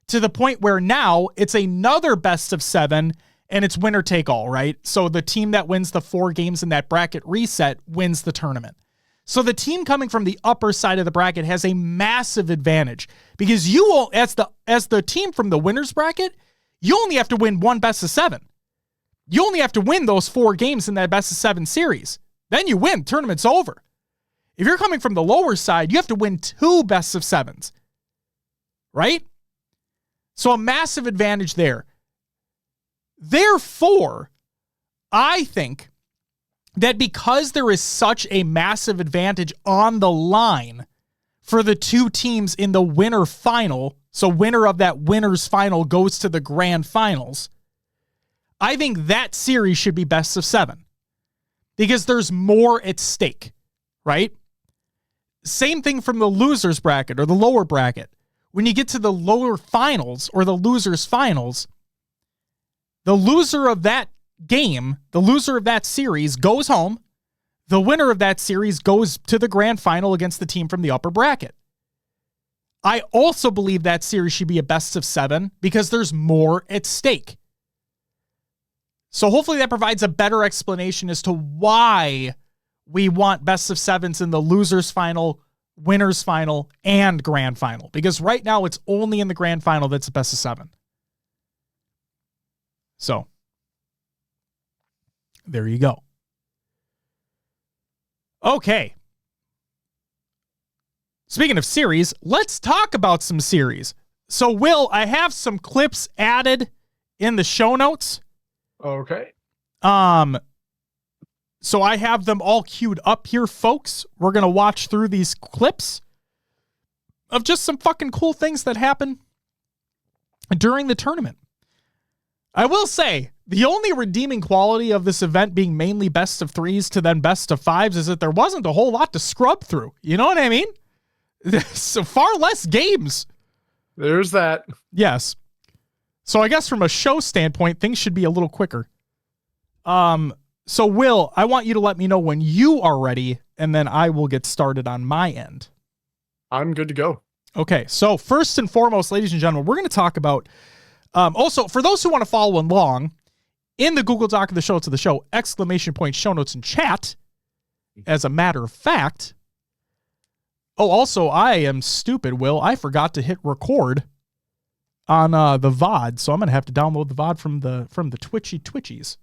to the point where now it's another best of 7 and it's winner take all, right? So the team that wins the 4 games in that bracket reset wins the tournament. So the team coming from the upper side of the bracket has a massive advantage because you will, as the team from the winner's bracket, you only have to win 1 best of 7. You only have to win those 4 games in that best of 7 series. Then you win. Tournament's over. If you're coming from the lower side, you have to win 2 best of 7s. Right? So a massive advantage there. Therefore, I think that because there is such a massive advantage on the line for the 2 teams in the winner final, so winner of that winner's final goes to the grand finals, I think that series should be best of 7 because there's more at stake, right? Same thing from the loser's bracket or the lower bracket. When you get to the lower finals or the loser's finals, the loser of that game, the loser of that series goes home. The winner of that series goes to the grand final against the team from the upper bracket. I also believe that series should be a best of 7 because there's more at stake. So hopefully that provides a better explanation as to why we want best of 7s in the loser's final, winner's final, and grand final. Because right now it's only in the grand final that's a best of 7. So there you go. Okay. Speaking of series, let's talk about some series. So Will, I have some clips added in the show notes. Okay. So I have them all queued up here, folks. We're going to watch through these clips of just some fucking cool things that happen during the tournament. I will say, the only redeeming quality of this event being mainly best of 3s to then best of 5s is that there wasn't a whole lot to scrub through. You know what I mean? So far less games. There's that. Yes. So I guess from a show standpoint, things should be a little quicker. So Will, I want you to let me know when you are ready, and then I will get started on my end. I'm good to go. Okay. So first and foremost, ladies and gentlemen, we're going to talk about, also for those who want to follow along in the Google Doc of the show to the show, ! Show notes and chat. As a matter of fact. Oh, also I am stupid, Will. I forgot to hit record on the VOD, so I'm gonna have to download the VOD from the Twitchies,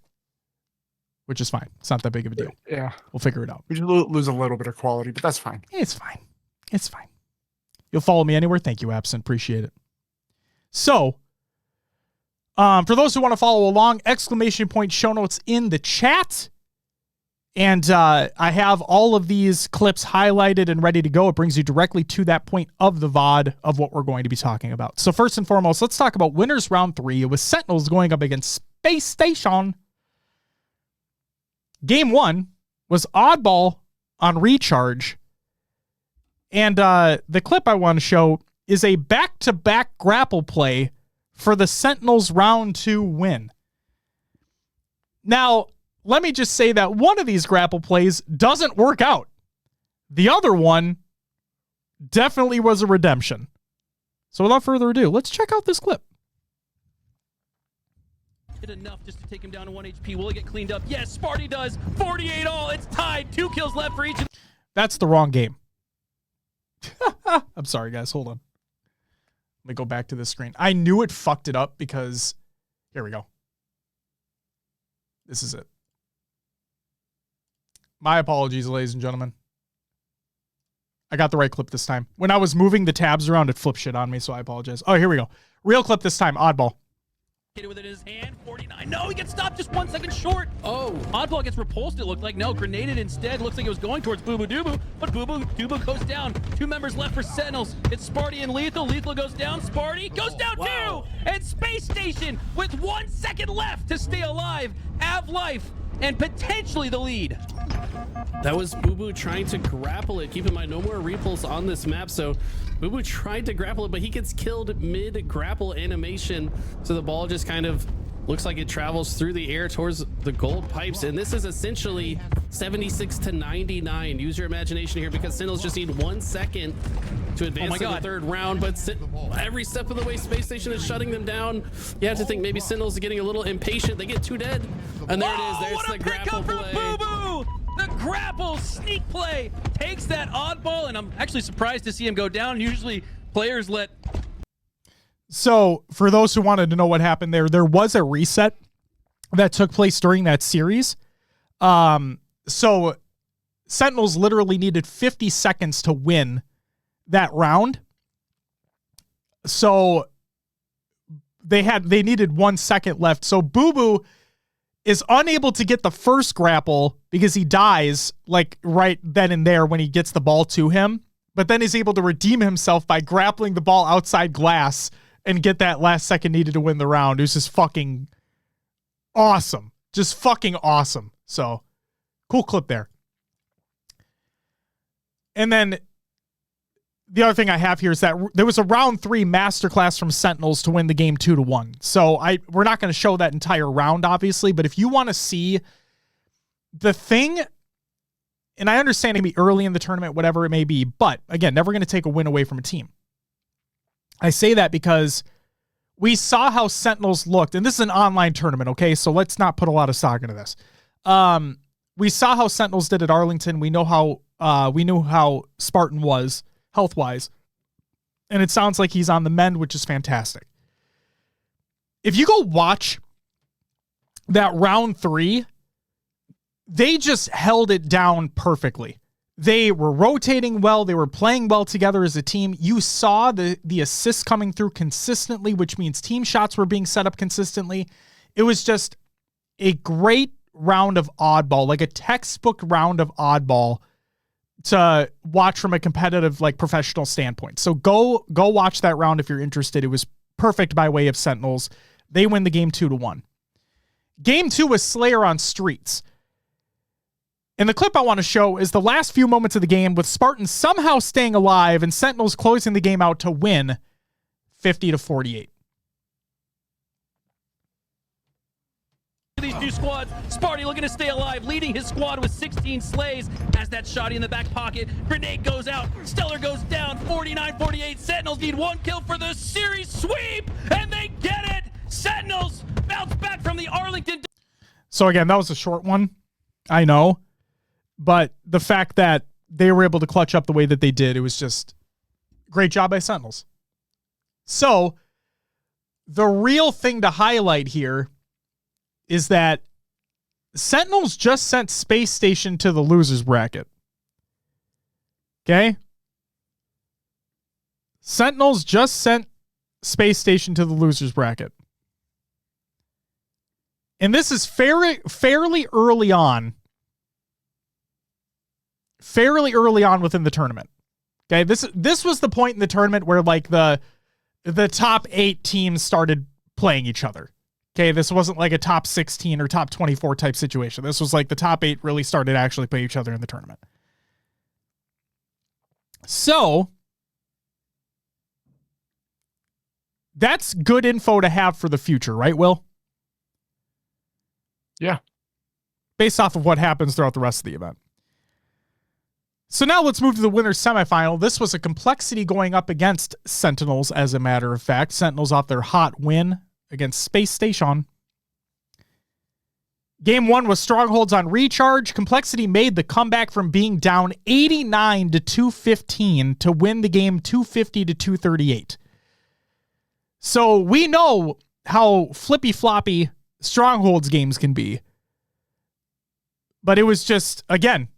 which is fine. It's not that big of a deal. Yeah, we'll figure it out. We just lose a little bit of quality, but that's fine. It's fine. It's fine. You'll follow me anywhere. Thank you, Absent. Appreciate it. So, for those who want to follow along, exclamation point show notes in the chat. And I have all of these clips highlighted and ready to go. It brings you directly to that point of the VOD of what we're going to be talking about. So first and foremost, let's talk about winners round 3. It was Sentinels going up against Spacestation. Game 1 was Oddball on recharge. And the clip I want to show is a back-to-back grapple play for the Sentinels round 2 win. Now, let me just say that one of these grapple plays doesn't work out. The other one definitely was a redemption. So without further ado, let's check out this clip. Enough just to take him down to 1 HP. Will he get cleaned up? Yes, Sparty does. 48 all. It's tied. 2 kills left for each. That's the wrong game. I'm sorry, guys. Hold on. Let me go back to this screen. I knew it fucked it up because... Here we go. This is it. My apologies, ladies and gentlemen. I got the right clip this time. When I was moving the tabs around, it flipped shit on me, so I apologize. Oh, here we go. Real clip this time. Oddball. Hit it with it in his hand. 49. No, he gets stopped just 1 second short. Oh, Oddball gets repulsed, it looked like. No, grenaded instead. Looks like it was going towards Boo Boo Doo Boo, but Boo Boo Doo Boo goes down. 2 members left for Sentinels. It's Sparty and Lethal. Lethal goes down. Sparty goes down too. And Space Station with 1 second left to stay alive, have life, and potentially the lead. That was Boo Boo trying to grapple it. Keep in mind, no more repulse on this map, so Boo Boo tried to grapple it, but he gets killed mid-grapple animation, so the ball just kind of looks like it travels through the air towards the gold pipes, and this is essentially 76 to 99. Use your imagination here, because Sentinels just need 1 second to advance to the 3rd round, but every step of the way, Space Station is shutting them down. You have to think maybe Sentinels are getting a little impatient. They get 2 dead, and there it is. There's the grapple play. Boo Boo! The grapple sneak play takes that Oddball, and I'm actually surprised to see him go down. Usually players let... So for those who wanted to know what happened there was a reset that took place during that series. So Sentinels literally needed 50 seconds to win that round. So they needed 1 second left. So Boo Boo is unable to get the first grapple because he dies like right then and there when he gets the ball to him, but then is able to redeem himself by grappling the ball outside glass and get that last second needed to win the round. It was just fucking awesome. Just fucking awesome. So cool clip there. And then the other thing I have here is that there was a round 3 masterclass from Sentinels to win the game 2-1. So we're not going to show that entire round, obviously, but if you want to see the thing, and I understand it can be early in the tournament, whatever it may be, but again, never going to take a win away from a team. I say that because we saw how Sentinels looked, and this is an online tournament, okay? So let's not put a lot of stock into this. We saw how Sentinels did at Arlington. We knew how Spartan was health-wise, and it sounds like he's on the mend, which is fantastic. If you go watch that round 3, they just held it down perfectly. They were rotating well. They were playing well together as a team. You saw the assists coming through consistently, which means team shots were being set up consistently. It was just a great round of oddball, like a textbook round of oddball to watch from a competitive, like, professional standpoint. So go watch that round if you're interested. It was perfect by way of Sentinels. They win the game 2-1. Game 2 was Slayer on Streets. And the clip I want to show is the last few moments of the game with Spartans somehow staying alive and Sentinels closing the game out to win 50-48. These 2 squads, Sparty looking to stay alive, leading his squad with 16 slays. Has that shotty in the back pocket. Grenade goes out. Stellar goes down. 49-48. Sentinels need 1 kill for the series sweep, and they get it. Sentinels bounce back from the Arlington. So again, that was a short one. I know. But the fact that they were able to clutch up the way that they did, it was just great job by Sentinels. So the real thing to highlight here is that Sentinels just sent Space Station to the losers bracket. Okay? Sentinels just sent Spacestation to the losers bracket. And this is fairly early on. Fairly early on within the tournament. Okay, this was the point in the tournament where like the top 8 teams started playing each other. Okay, this wasn't like a top 16 or top 24 type situation. This was like the top 8 really started actually play each other in the tournament. So that's good info to have for the future, right, Will? Yeah. Based off of what happens throughout the rest of the event. So now let's move to the winner's semifinal. This was a Complexity going up against Sentinels, as a matter of fact. Sentinels off their hot win against Spacestation. Game 1 was Strongholds on recharge. Complexity made the comeback from being down 89 to 215 to win the game 250 to 238. So we know how flippy-floppy Strongholds games can be. But it was just, again,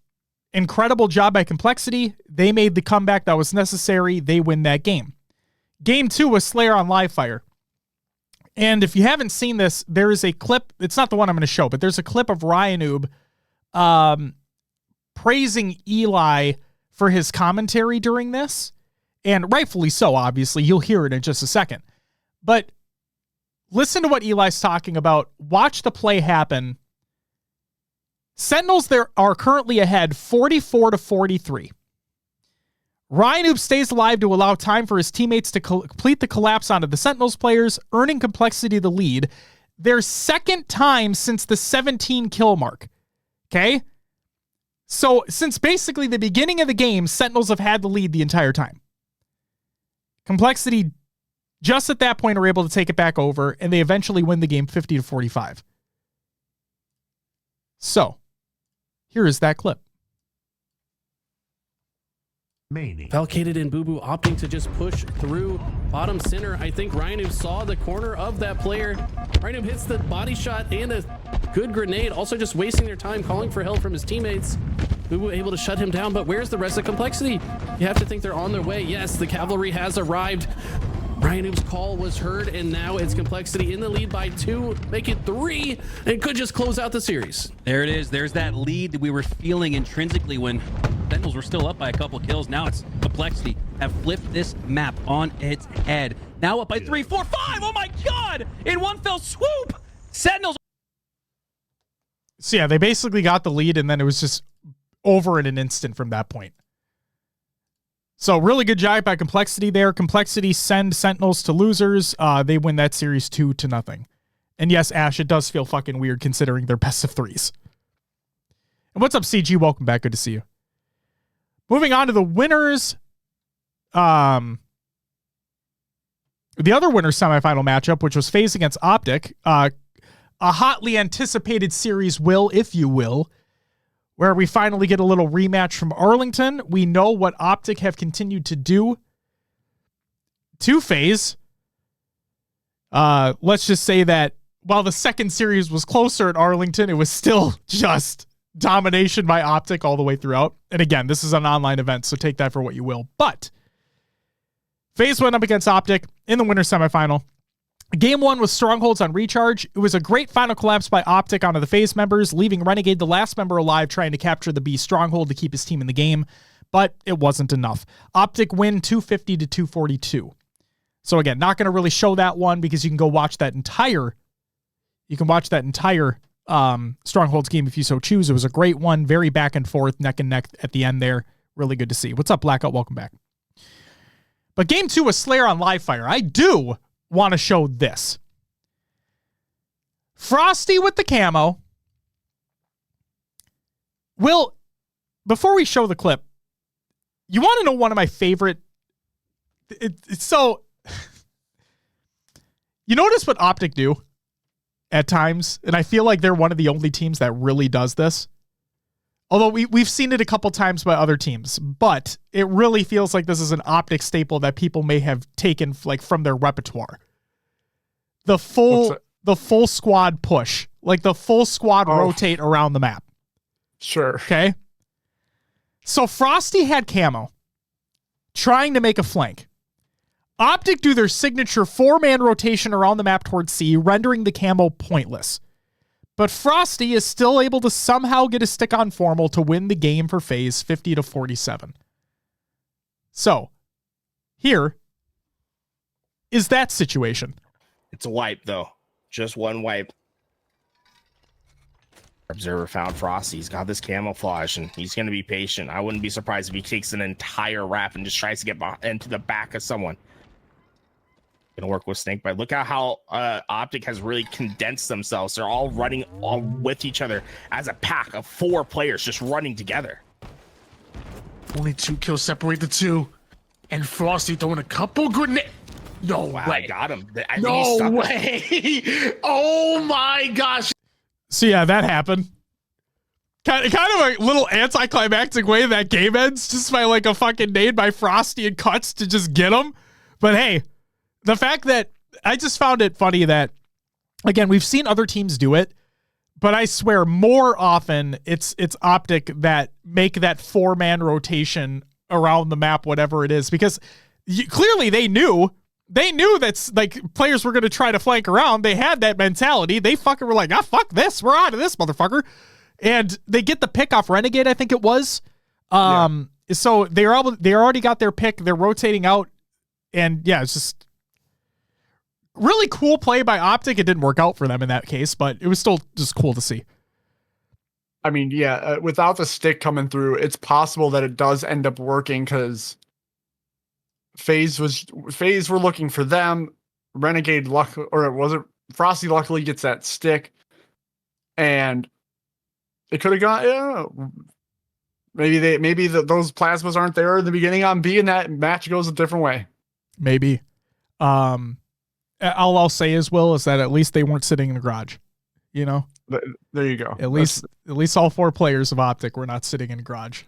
incredible job by Complexity. They made the comeback that was necessary. They win that game. Game 2 was Slayer on Livefire. And if you haven't seen this, there is a clip. It's not the one I'm going to show, but there's a clip of Ryanoob praising Eli for his commentary during this. And rightfully so, obviously. You'll hear it in just a second. But listen to what Eli's talking about. Watch the play happen. Sentinels there are currently ahead 44 to 43. Ryanoob stays alive to allow time for his teammates to complete the collapse onto the Sentinels players, earning Complexity the lead. Their second time since the 17 kill mark. Okay? So since basically the beginning of the game, Sentinels have had the lead the entire time. Complexity just at that point are able to take it back over, and they eventually win the game 50 to 45. So, here is that clip. Falcated and Boo Boo opting to just push through bottom center. I think Ryanoob saw the corner of that player. Ryanoob hits the body shot and a good grenade. Also just wasting their time calling for help from his teammates. Boo Boo able to shut him down, but where's the rest of Complexity? You have to think they're on their way. Yes, the cavalry has arrived. Ryannoob's call was heard, and now it's Complexity in the lead by 2, make it 3, and could just close out the series. There it is. There's that lead that we were feeling intrinsically when Sentinels were still up by a couple kills. Now it's Complexity have flipped this map on its head. Now up by 3, 4, 5. Oh my God! In one fell swoop, Sentinels. So yeah, they basically got the lead, and then it was just over in an instant from that point. So really good job by Complexity there. Complexity send Sentinels to losers. They win that series 2-0. And yes, Ash, it does feel fucking weird considering they're best of 3s. And what's up, CG? Welcome back. Good to see you. Moving on to the winners. The other winners semifinal matchup, which was FaZe against Optic. A hotly anticipated series, if you will, where we finally get a little rematch from Arlington. We know what Optic have continued to do to FaZe. Let's just say that while the second series was closer at Arlington, it was still just domination by Optic all the way throughout. And again, this is an online event, so take that for what you will. But FaZe went up against Optic in the winner's semifinal. Game 1 was Strongholds on recharge. It was a great final collapse by Optic onto the FaZe members, leaving Renegade the last member alive trying to capture the B Stronghold to keep his team in the game, but it wasn't enough. Optic win 250 to 242. So again, not going to really show that one because you can go watch that entire Strongholds game if you so choose. It was a great one, very back and forth, neck and neck at the end there. Really good to see. What's up, Blackout? Welcome back. But game 2 was Slayer on Livefire. I do want to show this. Frosty with the camo. Will, before we show the clip, you want to know one of my favorite... It's so... You notice what Optic do at times, and I feel like they're one of the only teams that really does this. Although we've seen it a couple times by other teams, but it really feels like this is an Optic staple that people may have taken like from their repertoire. The full squad push, like the full squad rotate around the map. Sure. Okay. So Frosty had camo, trying to make a flank. Optic do their signature 4-man rotation around the map towards C, rendering the camo pointless. But Frosty is still able to somehow get a stick on Formal to win the game for FaZe 50-47. So, here is that situation. It's a wipe, though. Just one wipe. Observer found Frosty. He's got this camouflage, and he's going to be patient. I wouldn't be surprised if he takes an entire wrap and just tries to get into the back of someone. Gonna work with Snakebite. Look at how Optic has really condensed themselves. They're all running all with each other as a pack of 4 players just running together. Only 2 kills separate the two. And Frosty throwing a couple grenades. No Wow, way. I got him. I think he No stopped way. Oh my gosh. So yeah, that happened. Kind of a little anticlimactic way that game ends, just by like a fucking nade by Frosty and Cuts to just get him. But hey, the fact that I just found it funny that, again, we've seen other teams do it, but I swear more often it's Optic that make that 4-man rotation around the map, whatever it is, because clearly they knew that's like players were going to try to flank around. They had that mentality. They fucking were like, fuck this. We're out of this motherfucker. And they get the pick off Renegade, I think it was. So they already got their pick. They're rotating out. And yeah, it's just really cool play by Optic. It didn't work out for them in that case, but it was still just cool to see. I mean, yeah, without the stick coming through, it's possible that it does end up working because FaZe were looking for them. Renegade Frosty luckily gets that stick, and it could have gone. Yeah, maybe those plasmas aren't there in the beginning on B, and that match goes a different way. Maybe. All I'll say is that at least they weren't sitting in the garage. You know, there you go. At least all 4 players of Optic were not sitting in the garage.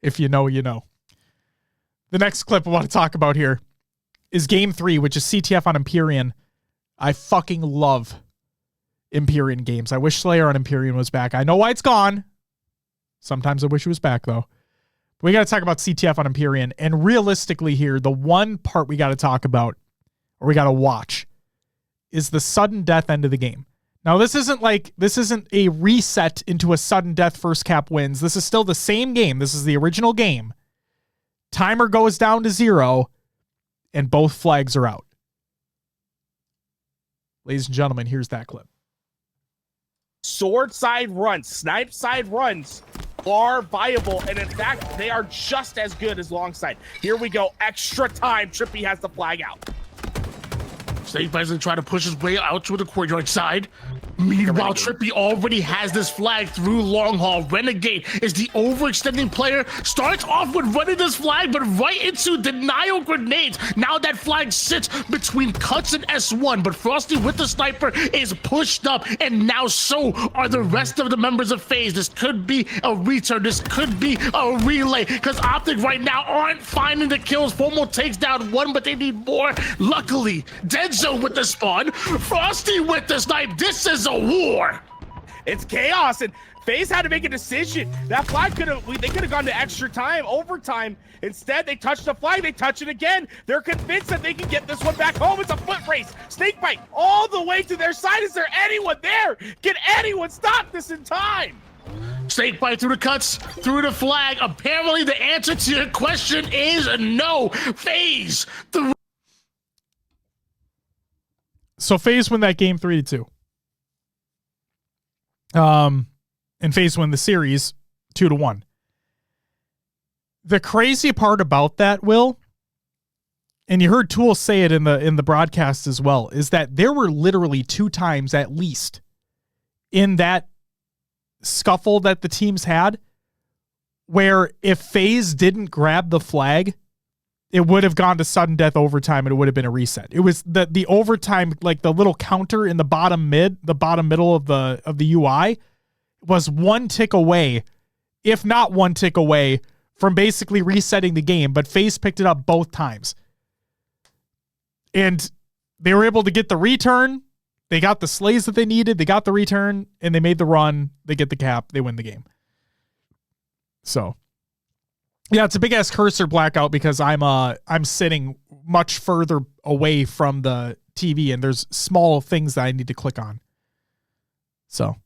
If you know, you know. The next clip I want to talk about here is Game 3, which is CTF on Empyrean. I fucking love Empyrean games. I wish Slayer on Empyrean was back. I know why it's gone. Sometimes I wish it was back, though. But we got to talk about CTF on Empyrean. And realistically here, the one part we got to talk about, or we got to watch, is the sudden death end of the game. Now, this isn't a reset into a sudden death first cap wins. This is still the same game. This is the original game. Timer goes down to 0, and both flags are out. Ladies and gentlemen, here's that clip. Sword side runs, snipe side runs are viable, and in fact, they are just as good as long side. Here we go. Extra time. Trippy has the flag out. Snakebite's gonna try to push his way out to the courtyard side. Meanwhile, Trippy already has this flag through long haul. Renegade is the overextending player. Starts off with running this flag, but right into denial grenades. Now that flag sits between Cuts and S1, but Frosty with the sniper is pushed up, and now so are the rest of the members of FaZe. This could be a return. This could be a relay, because Optic right now aren't finding the kills. Formal takes down 1, but they need more. Luckily, Dead Zone with the spawn. Frosty with the snipe. This is a war. It's chaos, and FaZe had to make a decision. That flag they could have gone to extra time, overtime. Instead, they touched the flag, they touch it again. They're convinced that they can get this one back home. It's a foot race. Snakebite all the way to their side. Is there anyone there? Can anyone stop this in time? Snakebite through the Cuts, through the flag. Apparently, the answer to your question is no. FaZe. So FaZe win that game 3-2. And FaZe win the series 2-1. The crazy part about that, Will, and you heard Tool say it in the broadcast as well, is that there were literally 2 times at least in that scuffle that the teams had where if FaZe didn't grab the flag, it would have gone to sudden death overtime and it would have been a reset. It was the overtime, like the little counter in the bottom middle of the UI was 1 tick away, if not 1 tick away from basically resetting the game, but FaZe picked it up both times. And they were able to get the return. They got the slays that they needed. They got the return and they made the run. They get the cap. They win the game. So Yeah, it's a big ass cursor blackout because I'm sitting much further away from the TV and there's small things that I need to click on. So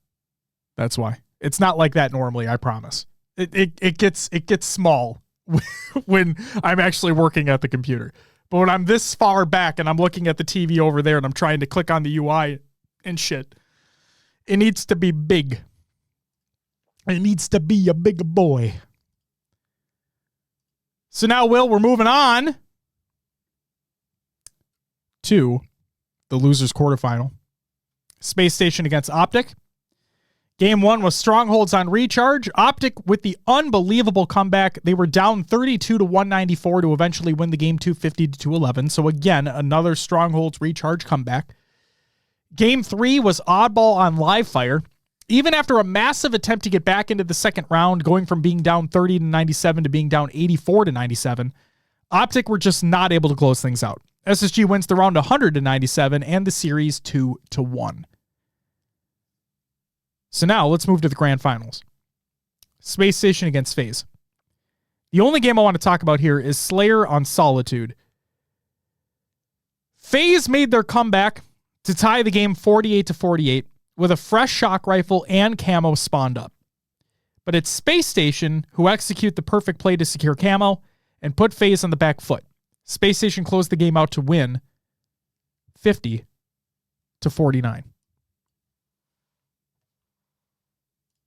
that's why. It's not like that normally, I promise. It gets small when I'm actually working at the computer. But when I'm this far back and I'm looking at the TV over there and I'm trying to click on the UI and shit, it needs to be big. It needs to be a big boy. So now, Will, we're moving on to the losers quarterfinal. Space Station against Optic. Game 1 was Strongholds on recharge. Optic with the unbelievable comeback. They were down 32 to 194 to eventually win the game 250 to 211. So again, another Strongholds recharge comeback. Game 3 was Oddball on live fire. Even after a massive attempt to get back into the second round, going from being down 30 to 97 to being down 84 to 97, Optic were just not able to close things out. SSG wins the round 100 to 97 and the series 2-1. So now let's move to the grand finals. Space Station against FaZe. The only game I want to talk about here is Slayer on Solitude. FaZe made their comeback to tie the game 48 to 48 with a fresh shock rifle and camo spawned up. But it's Space Station who execute the perfect play to secure camo and put FaZe on the back foot. Space Station closed the game out to win 50 to 49.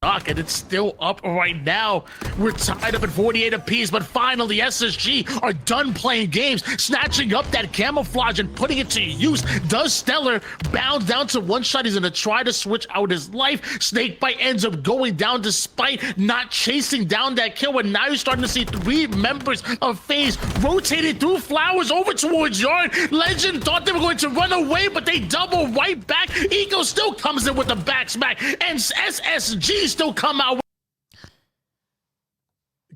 And it's still up right now. We're tied up at 48 apiece, but finally SSG are done playing games, snatching up that camouflage and putting it to use. Does Stellar bound down to one shot? He's gonna try to switch out his life. Snakebite ends up going down despite not chasing down that kill, and now you're starting to see 3 members of FaZe rotating through flowers over towards Yarn. Legend thought they were going to run away, but they double right back. Eco still comes in with the back smack, and SSG still come out.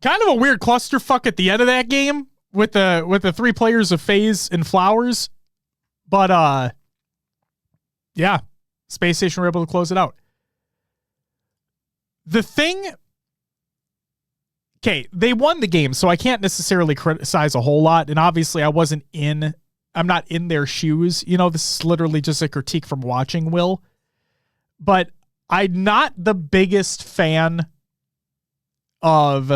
Kind of a weird clusterfuck at the end of that game with the 3 players of FaZe and Flowers. But yeah, Space Station were able to close it out. The thing, okay, they won the game, so I can't necessarily criticize a whole lot. And obviously I'm not in their shoes. You know, this is literally just a critique from watching, Will. But I'm not the biggest fan of,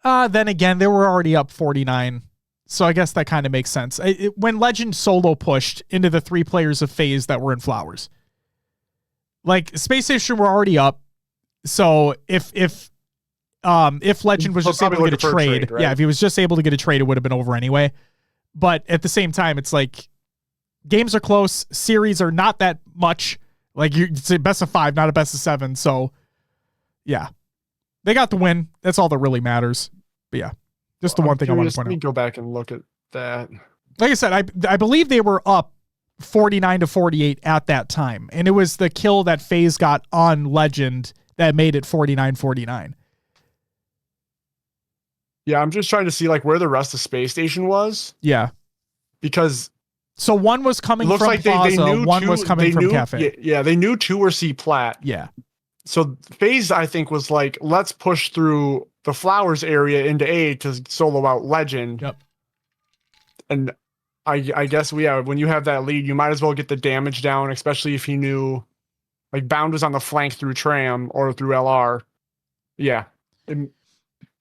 then again, they were already up 49. So I guess that kind of makes sense. When Legend solo pushed into the 3 players of FaZe that were in Flowers. Like, Space Station were already up. So if Legend was just able to get a trade, right? yeah, if he was just able to get a trade, it would have been over anyway. But at the same time, it's like, games are close. Series are not that much. Like, it's a best of 5, not a best of 7. So, yeah. They got the win. That's all that really matters. But, yeah. Just the one thing I want to point out. Let me go back and look at that. Like I said, I believe they were up 49 to 48 at that time. And it was the kill that FaZe got on Legend that made it 49-49. Yeah, I'm just trying to see, like, where the rest of Space Station was. Yeah. Because... So one was coming from like Plaza, they knew one was coming from Cafe. Yeah, they knew 2 were C plat. Yeah. So FaZe, I think, was like, let's push through the Flowers area into A to solo out Legend. Yep. And I guess, when you have that lead, you might as well get the damage down, especially if he knew, like, Bound was on the flank through Tram or through LR. Yeah.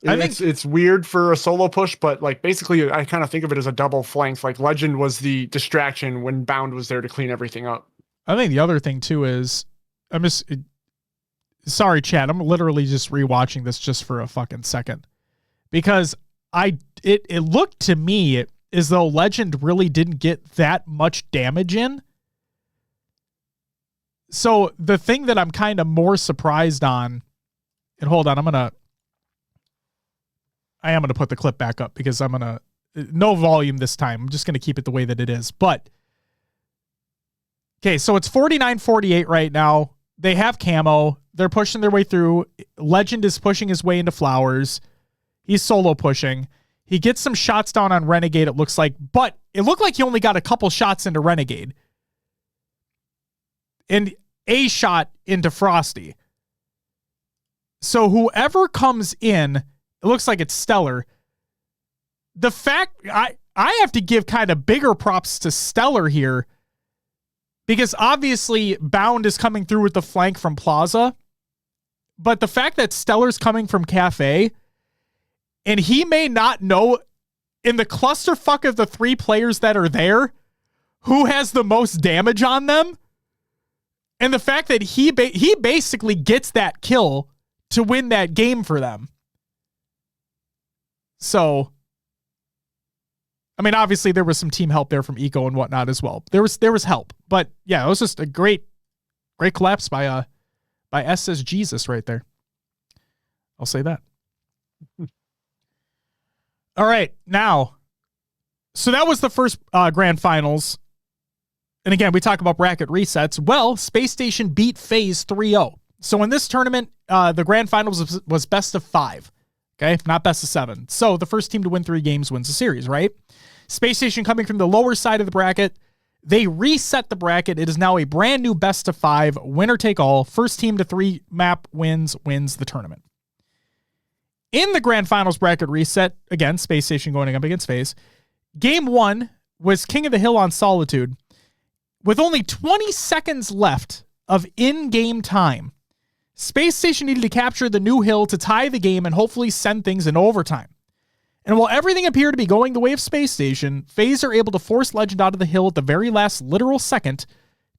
I think it's weird for a solo push, but, like, basically I kind of think of it as a double flank. Like, Legend was the distraction when Bound was there to clean everything up. I think the other thing too is, sorry, chat, I'm literally just rewatching this just for a fucking second, because it looked to me as though Legend really didn't get that much damage in. So the thing that I'm kind of more surprised on, and hold on, I am going to put the clip back up because no volume this time. I'm just going to keep it the way that it is. But, okay, so it's 49-48 right now. They have camo. They're pushing their way through. Legend is pushing his way into Flowers. He's solo pushing. He gets some shots down on Renegade, it looks like. But it looked like he only got a couple shots into Renegade. And a shot into Frosty. So whoever comes in It looks like it's Stellar. The fact I have to give kind of bigger props to Stellar here, because obviously Bound is coming through with the flank from Plaza, but the fact that Stellar's coming from Cafe, and he may not know in the clusterfuck of the 3 players that are there who has the most damage on them, and the fact that he basically gets that kill to win that game for them. So, I mean, obviously there was some team help there from Eco and whatnot as well. There was help, but yeah, it was just a great collapse by SS Jesus right there. I'll say that. All right, now, so that was the first grand finals. And again, we talk about bracket resets. Well, Space Station beat FaZe 3-0. So in this tournament, the grand finals was best of 5. Okay, not best of 7. So the first team to win 3 games wins the series, right? Space Station coming from the lower side of the bracket. They reset the bracket. It is now a brand new best of 5, winner take all. First team to 3 map wins the tournament. In the grand finals bracket reset, again, Space Station going up against FaZe. Game 1 was King of the Hill on Solitude. With only 20 seconds left of in-game time, Space Station needed to capture the new hill to tie the game and hopefully send things in overtime. And while everything appeared to be going the way of Space Station, FaZe are able to force Legend out of the hill at the very last literal second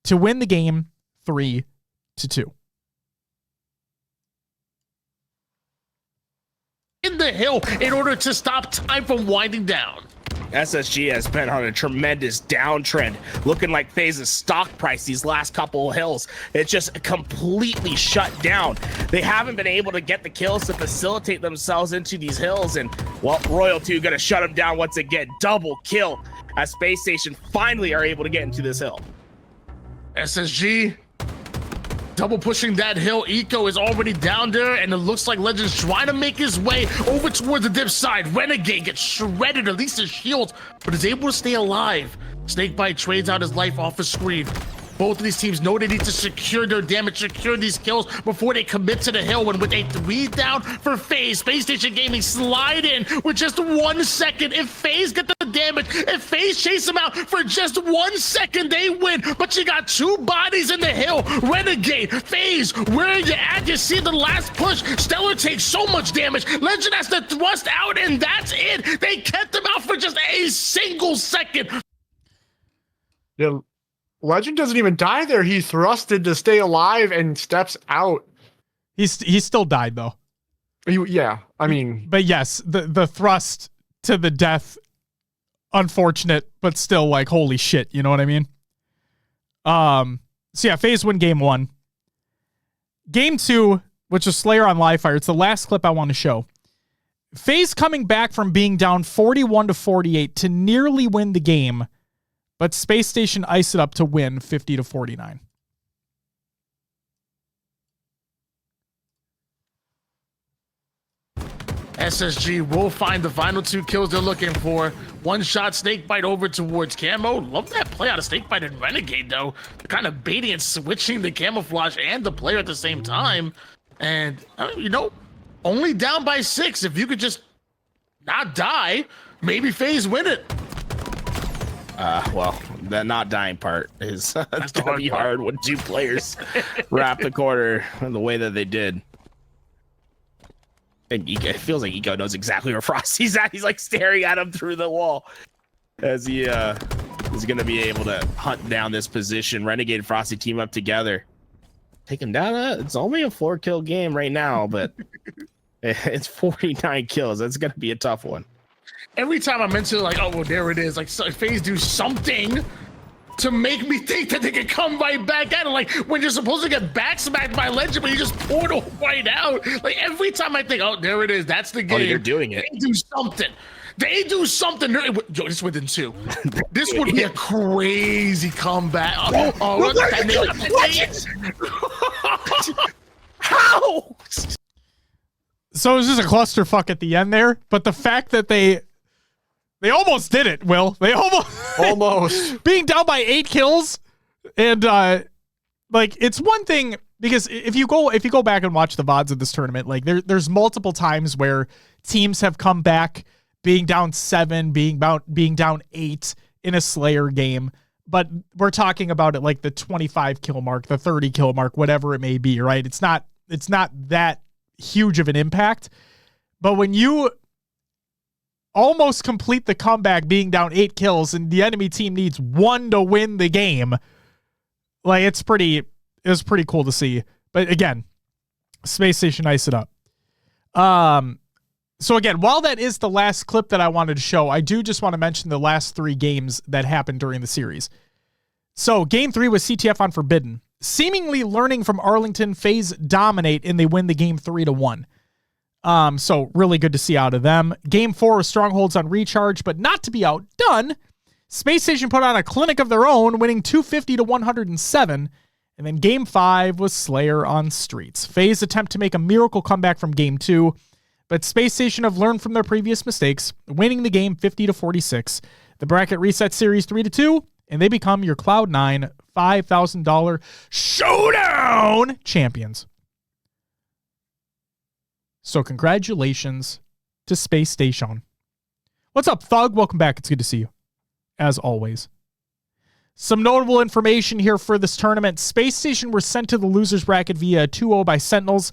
to win the game 3-2. In the hill in order to stop time from winding down. SSG has been on a tremendous downtrend, looking like FaZe's stock price these last couple of hills. It's just completely shut down. They haven't been able to get the kills to facilitate themselves into these hills, and well, Royal 2 gonna shut them down once again. Double kill as Space Station finally are able to get into this hill. SSG double pushing that hill. Eco is already down there, and it looks like Legend's trying to make his way over towards the dip side. Renegade gets shredded, at least his shield, but is able to stay alive. Snakebite trades out his life off his screen. Both of these teams know they need to secure their damage, secure these kills before they commit to the hill. And with a 3 down for FaZe, Space Station Gaming slide in with just 1 second. If FaZe get the damage, if FaZe chase them out for just 1 second, they win. But you got 2 bodies in the hill. Renegade, FaZe, where are you at? You see the last push. Stellar takes so much damage. Legend has to thrust out, and that's it. They kept them out for just a single second. Yeah. Legend doesn't even die there. He thrusted to stay alive and steps out. He still died though. Yeah, I mean, but yes, the thrust to the death, unfortunate, but still like holy shit. You know what I mean? So yeah, FaZe win game 1. Game 2, which is Slayer on live fire. It's the last clip I want to show. FaZe coming back from being down 41-48 to nearly win the game. But Space Station iced it up to win 50-49. SSG will find the final 2 kills they're looking for. One shot Snakebite over towards Camo. Love that play out of Snakebite and Renegade, though. They're kind of baiting and switching the camouflage and the player at the same time. And, you know, only down by 6. If you could just not die, maybe FaZe win it. Well, the not dying part is it's gonna be hard when 2 players wrap the corner in the way that they did. And it feels like Eco knows exactly where Frosty's at. He's like staring at him through the wall as he is gonna be able to hunt down this position. Renegade and Frosty team up together. Take him down. It's only a 4-kill game right now, but it's 49 kills. That's gonna be a tough one. Every time I'm into like, oh, well, there it is. Like, FaZe do something to make me think that they can come right back at it. Like, when you're supposed to get back smacked by Legend, but you just portal right out. Like, every time I think, oh, there it is. That's the game. Oh, you're doing it. They do something. They do something. Yo, this within 2. This would be a crazy comeback. Look at that. How? So it was just a clusterfuck at the end there. But the fact that they almost did it, Will. They almost being down by 8 kills. And like it's one thing because if you go back and watch the VODs of this tournament, like there's multiple times where teams have come back being down 7, being down 8 in a Slayer game. But we're talking about it like the 25 kill mark, the 30 kill mark, whatever it may be, right? It's not that huge of an impact. But when you almost complete the comeback being down 8 kills and the enemy team needs 1 to win the game, like it was pretty cool to see. But again, Spacestation ice it up. So again, while that is the last clip that I wanted to show, I do just want to mention the last 3 games that happened during the series. So game 3 was CTF on Forbidden. Seemingly learning from Arlington, FaZe dominate and they win the game 3-1. So really good to see out of them. Game 4 was Strongholds on Recharge, but not to be outdone. Spacestation put on a clinic of their own, winning 250-107. And then game 5 was Slayer on Streets. FaZe attempt to make a miracle comeback from game 2. But Spacestation have learned from their previous mistakes, winning the game 50-46. The bracket reset series 3-2, and they become your Cloud9 $5,000 Showdown champions. So congratulations to Spacestation. What's up, Thug? Welcome back. It's good to see you, as always. Some notable information here for this tournament. Spacestation were sent to the losers bracket via 2-0 by Sentinels.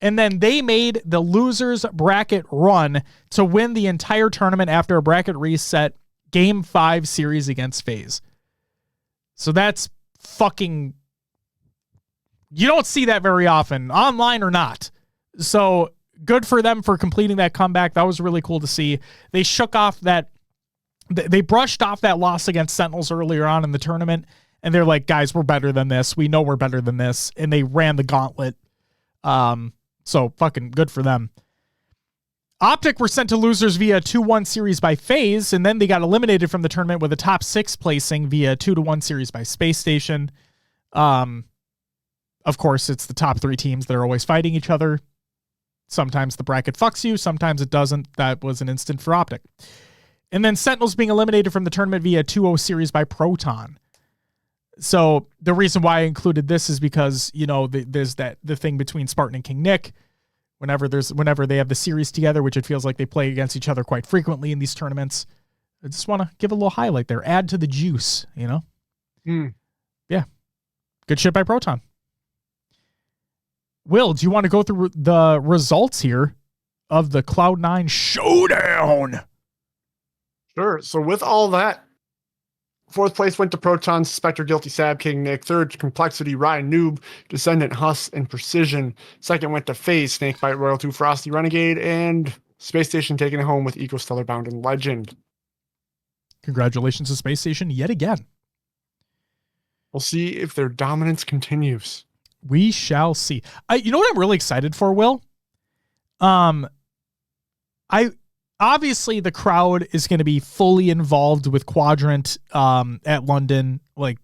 And then they made the losers bracket run to win the entire tournament after a bracket reset game 5 series against FaZe. So that's fucking, you don't see that very often, online or not. So good for them for completing that comeback. That was really cool to see. They shook off that, they brushed off that loss against Sentinels earlier on in the tournament. And they're like, guys, we're better than this. We know we're better than this. And they ran the gauntlet. So fucking good for them. Optic were sent to losers via a 2-1 series by FaZe, and then they got eliminated from the tournament with a top 6 placing via a 2-1 series by Spacestation. Of course, it's the top 3 teams that are always fighting each other. Sometimes the bracket fucks you, sometimes it doesn't. That was an instant for Optic. And then Sentinels being eliminated from the tournament via a 2-0 series by Proton. So the reason why I included this is because, you know, there's the thing between Spartan and King Nick. Whenever they have the series together, which it feels like they play against each other quite frequently in these tournaments. I just want to give a little highlight there. Add to the juice, you know? Yeah. Good shit by Proton. Will, do you want to go through the results here of the Cloud9 Showdown? Sure. So with all that, 4th place went to Proton, Spectre, Guilty, Sab, King Nick. 3rd, Complexity, Ryan, Noob, Descendant, Huss, and Precision. 2nd went to FaZe, Snakebite, Royal 2, Frosty, Renegade, and Spacestation taking it home with Eco, Stellar, Bound, and Legend. Congratulations to Spacestation yet again. We'll see if their dominance continues. We shall see. You know what I'm really excited for, Will? Obviously, the crowd is going to be fully involved with Quadrant at London, like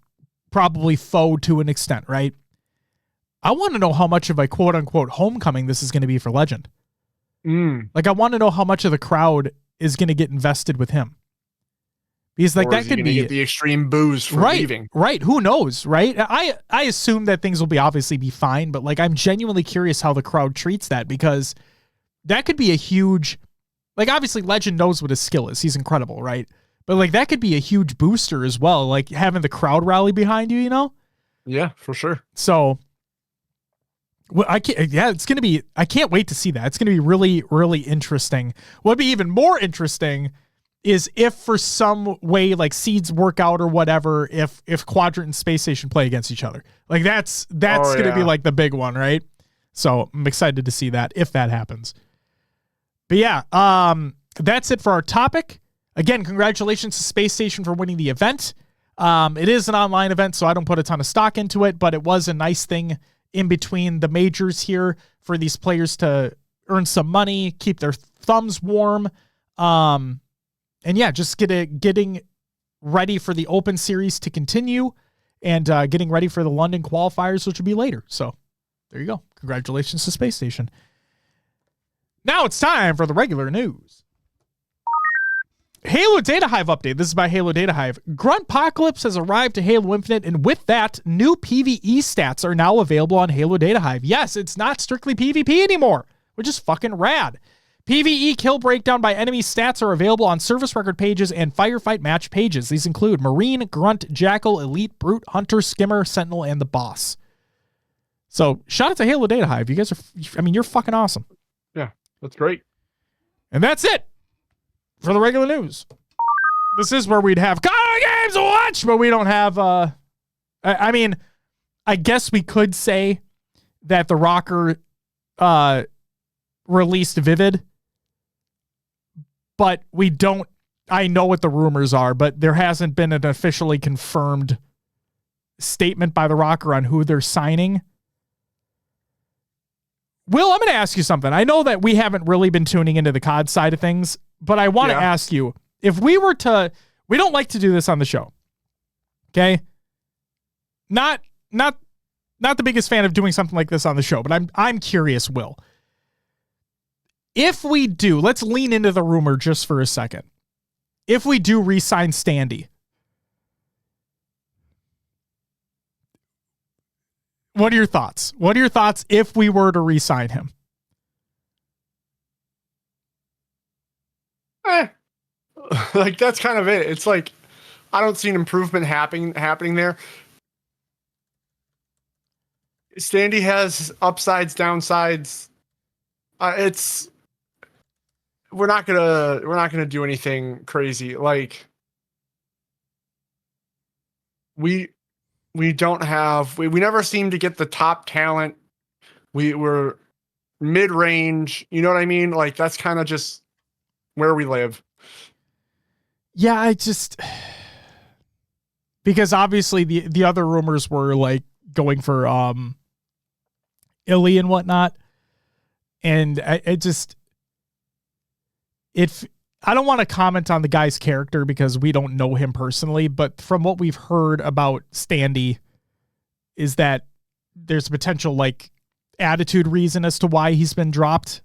probably faux to an extent, right? I want to know how much of a quote-unquote homecoming this is going to be for Legend. Like, I want to know how much of the crowd is going to get invested with him. Because like that could be get the extreme booze for leaving. Right. Who knows, right? I assume that things will obviously be fine, but like I'm genuinely curious how the crowd treats that, because that could be a huge, like obviously Legend knows what his skill is. He's incredible, right? But like that could be a huge booster as well, like having the crowd rally behind you, you know? Yeah, for sure. So well, it's going to be, I can't wait to see that. It's going to be really, really interesting. What'd be even more interesting is if for some way like seeds work out or whatever, if Quadrant and Spacestation play against each other, like that's going to be like the big one, right? So I'm excited to see that if that happens. But yeah, that's it for our topic. Again, congratulations to Spacestation for winning the event. It is an online event, so I don't put a ton of stock into it, but it was a nice thing in between the majors here for these players to earn some money, keep their thumbs warm. And yeah, just getting ready for the Open Series to continue and getting ready for the London qualifiers, which will be later. So there you go. Congratulations to Spacestation. Now it's time for the regular news. Halo Data Hive update. This is by Halo Data Hive. Gruntpocalypse has arrived to Halo Infinite, and with that, new PvE stats are now available on Halo Data Hive. Yes, it's not strictly PvP anymore, which is fucking rad. PvE kill breakdown by enemy stats are available on service record pages and firefight match pages. These include Marine, Grunt, Jackal, Elite, Brute, Hunter, Skimmer, Sentinel, and the Boss. So shout out to Halo Data Hive. You guys are, I mean, you're fucking awesome. Yeah, that's great. And that's it for the regular news. This is where we'd have games to watch, but we don't have, I mean, I guess we could say that the Rocker released Vivid, but we don't. I know what the rumors are, but there hasn't been an officially confirmed statement by the Rocker on who they're signing. Will, I'm going to ask you something. I know that we haven't really been tuning into the COD side of things, but I want to ask you, if we were to, we don't like to do this on the show. Okay? Not the biggest fan of doing something like this on the show, but I'm curious, Will. If we do, let's lean into the rumor just for a second. If we do re-sign Standy, what are your thoughts? What are your thoughts if we were to re-sign him? Like, that's kind of it. It's like, I don't see an improvement happening there. Standy has upsides, downsides. We're not gonna do anything crazy. Like, we never seem to get the top talent. We're mid-range. You know what I mean? Like, that's kind of just where we live. Yeah, because obviously the other rumors were like going for Illy and whatnot. And I don't want to comment on the guy's character because we don't know him personally, but from what we've heard about Standy is that there's a potential like attitude reason as to why he's been dropped.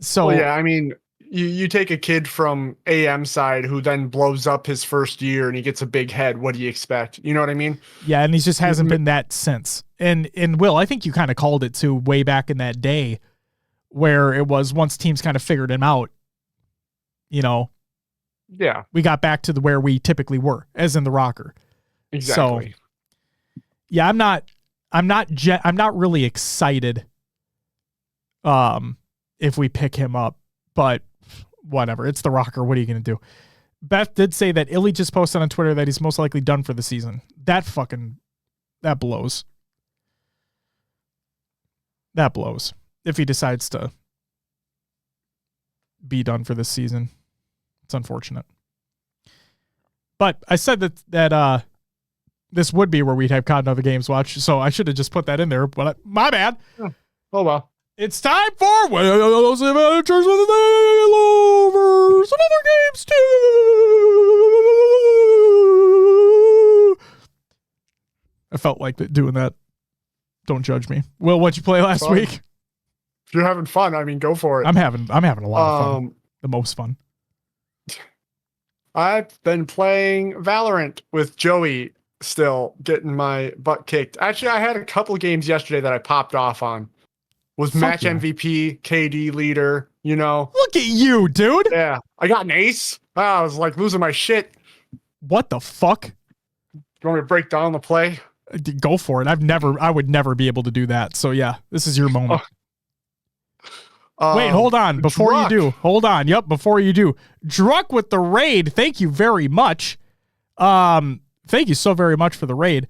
So well, yeah, I mean, you take a kid from AM side who then blows up his first year and he gets a big head. What do you expect? You know what I mean? Yeah, and he just hasn't been that since. And Will, I think you kind of called it too way back in that day where it was once teams kind of figured him out, you know. Yeah. We got back to where we typically were, as in the Rocker. Exactly. So, yeah, I'm not really excited if we pick him up, but whatever. It's the Rocker. What are you going to do? Beth did say that Illy just posted on Twitter that he's most likely done for the season. That blows. That blows. If he decides to be done for this season. It's unfortunate. But I said that this would be where we'd have COD and other games watch, so I should have just put that in there, but my bad. Oh well. It's time for those adventures with the lovers and other games too. I felt like doing that. Don't judge me. Will, what'd you play last week? If you're having fun, I mean, go for it. I'm having a lot of fun. The most fun. I've been playing Valorant with Joey, still getting my butt kicked. Actually, I had a couple games yesterday that I popped off on. Was match MVP, KD leader, you know. Look at you, dude. Yeah. I got an ace. I was like losing my shit. What the fuck? You want me to break down the play? Go for it. I would never be able to do that. So yeah, this is your moment. Wait, hold on. Before you do, hold on. Yep, before you do. Druck with the raid. Thank you very much. Thank you so very much for the raid.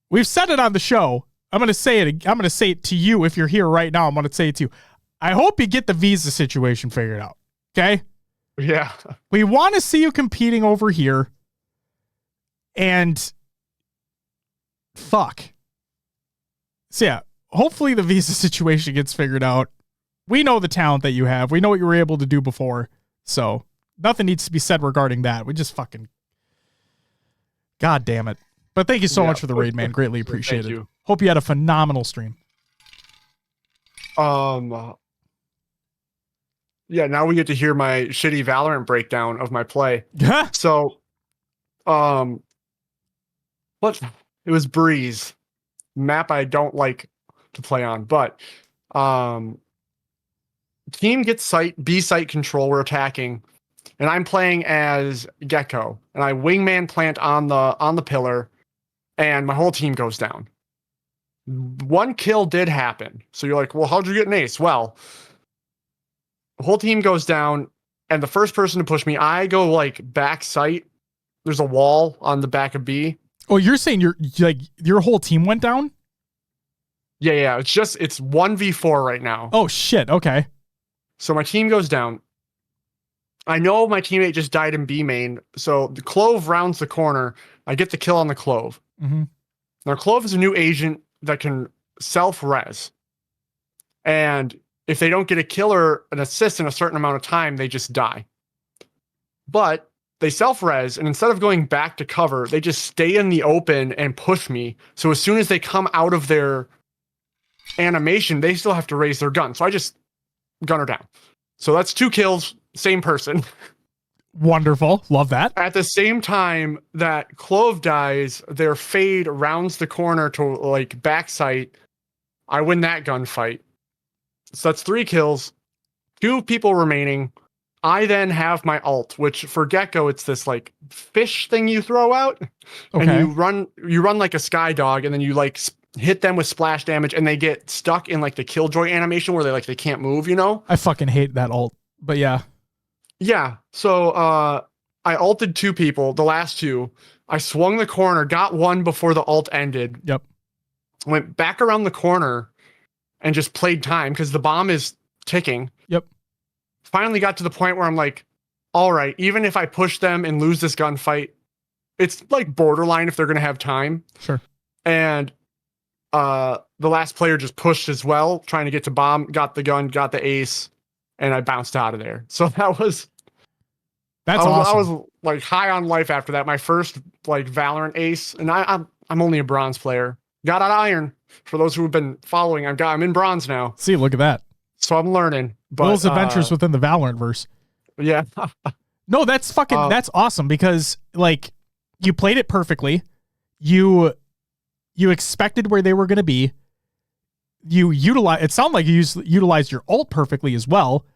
We've said it on the show. I'm going to say it to you. If you're here right now, I'm going to say it to you. I hope you get the visa situation figured out. Okay? Yeah. We want to see you competing over here. And fuck. So yeah, hopefully the visa situation gets figured out. We know the talent that you have. We know what you were able to do before. So nothing needs to be said regarding that. We just fucking, God damn it. But thank you so much for the raid, man. Greatly appreciate it. Hope you had a phenomenal stream. Yeah, now we get to hear my shitty Valorant breakdown of my play. So, it was Breeze, map I don't like to play on, but team gets B site control. We're attacking, and I'm playing as Gecko, and I wingman plant on the pillar, and my whole team goes down. One kill did happen. So you're like, well, how'd you get an ace? Well, the whole team goes down, and the first person to push me, I go like back site. There's a wall on the back of B. Oh, you're saying your whole team went down? Yeah. It's 1v4 right now. Oh shit. Okay. So my team goes down. I know my teammate just died in B main. So the Clove rounds the corner. I get the kill on the Clove. Mm-hmm. Now Clove is a new agent that can self-res. And if they don't get a kill or an assist in a certain amount of time, they just die. But they self-res, and instead of going back to cover, they just stay in the open and push me. So as soon as they come out of their animation, they still have to raise their gun. So I just gun her down. So that's 2 kills, same person. Wonderful. Love that. At the same time that Clove dies, their fade rounds the corner to like backside. I win that gunfight. So that's 3 kills, 2 people remaining. I then have my ult, which for Gecko, it's this like fish thing you throw out. Okay. And you run like a sky dog, and then you like hit them with splash damage, and they get stuck in like the killjoy animation where they can't move, you know? I fucking hate that ult, but yeah. Yeah. So I ulted 2 people, the last 2. I swung the corner, got 1 before the ult ended. Yep. Went back around the corner and just played time because the bomb is ticking. Yep. Finally got to the point where I'm like, all right, even if I push them and lose this gunfight, it's like borderline if they're going to have time. Sure. And the last player just pushed as well, trying to get to bomb, got the gun, got the ace, and I bounced out of there. So that's awesome. I was like high on life after that. My first like Valorant ace, and I'm only a bronze player. Got out iron. For those who have been following, I'm in bronze now. See, look at that. So I'm learning. But Those adventures within the Valorant verse. Yeah. No, that's fucking that's awesome because like you played it perfectly. You expected where they were going to be. It sounded like you utilized your ult perfectly as well.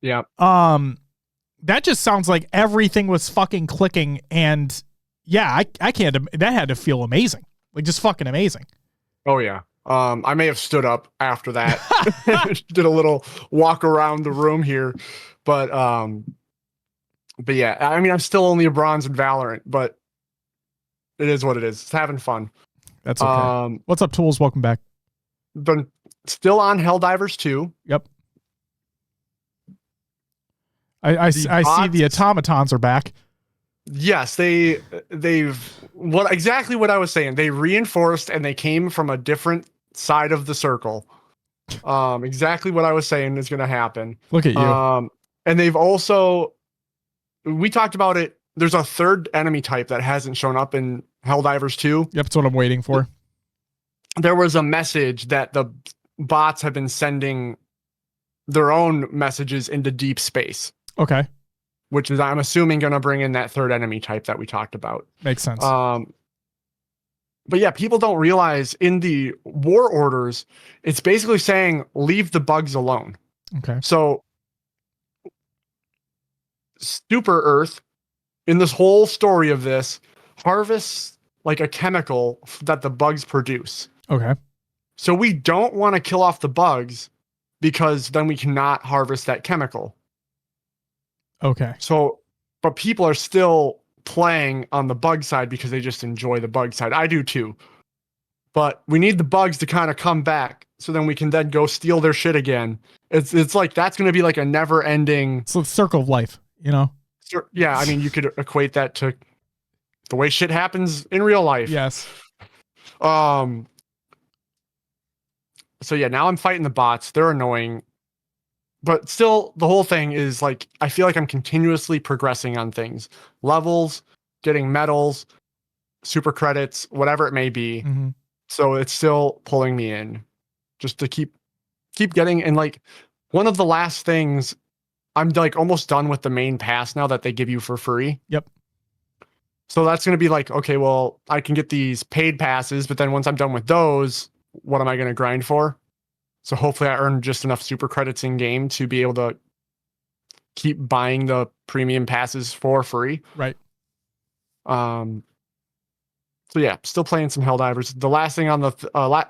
Yeah. That just sounds like everything was fucking clicking, and yeah, I can't. That had to feel amazing, like just fucking amazing. Oh yeah. I may have stood up after that, did a little walk around the room here, but yeah. I mean, I'm still only a bronze in Valorant, but it is what it is. It's having fun. That's okay. What's up, Tools? Welcome back. Still on Helldivers 2. Yep. I see the automatons are back. Yes, they've exactly what I was saying. They reinforced and they came from a different side of the circle. Exactly what I was saying is going to happen. Look at you. And they've also, we talked about it. There's a third enemy type that hasn't shown up in Helldivers 2. Yep, that's what I'm waiting for. There was a message that the bots have been sending their own messages into deep space. Okay. Which is, I'm assuming, going to bring in that third enemy type that we talked about. Makes sense. But yeah, people don't realize in the war orders, it's basically saying leave the bugs alone. Okay. So Super Earth, in this whole story of this, harvests like a chemical that the bugs produce. Okay. So we don't want to kill off the bugs because then we cannot harvest that chemical. Okay. So, but people are still playing on the bug side because they just enjoy the bug side. I do too. But we need the bugs to kind of come back so then we can then go steal their shit again. It's like that's going to be like a never ending. It's the circle of life, you know? Yeah, I mean, you could equate that to the way shit happens in real life. Yes. So yeah, now I'm fighting the bots. They're annoying. But still, the whole thing is like, I feel like I'm continuously progressing on things. Levels, getting medals, super credits, whatever it may be. Mm-hmm. So it's still pulling me in just to keep getting. And like one of the last things, I'm like almost done with the main pass now that they give you for free. Yep. So that's going to be like, okay, well, I can get these paid passes, but then once I'm done with those, what am I going to grind for? So hopefully I earn just enough super credits in game to be able to keep buying the premium passes for free. Right. So yeah, still playing some Helldivers. The last thing on the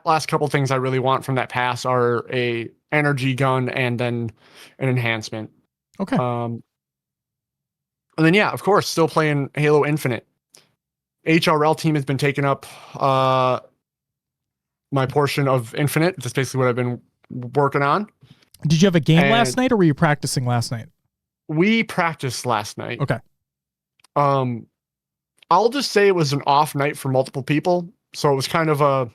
last couple things I really want from that pass are a energy gun and then an enhancement. Okay. And then yeah, of course, still playing Halo Infinite. HRL team has been taking up my portion of Infinite. That's basically what I've been working on. Did you have a game last And- night, or were you practicing last night? We practiced last night. Okay. I'll just say it was an off night for multiple people. So it was kind of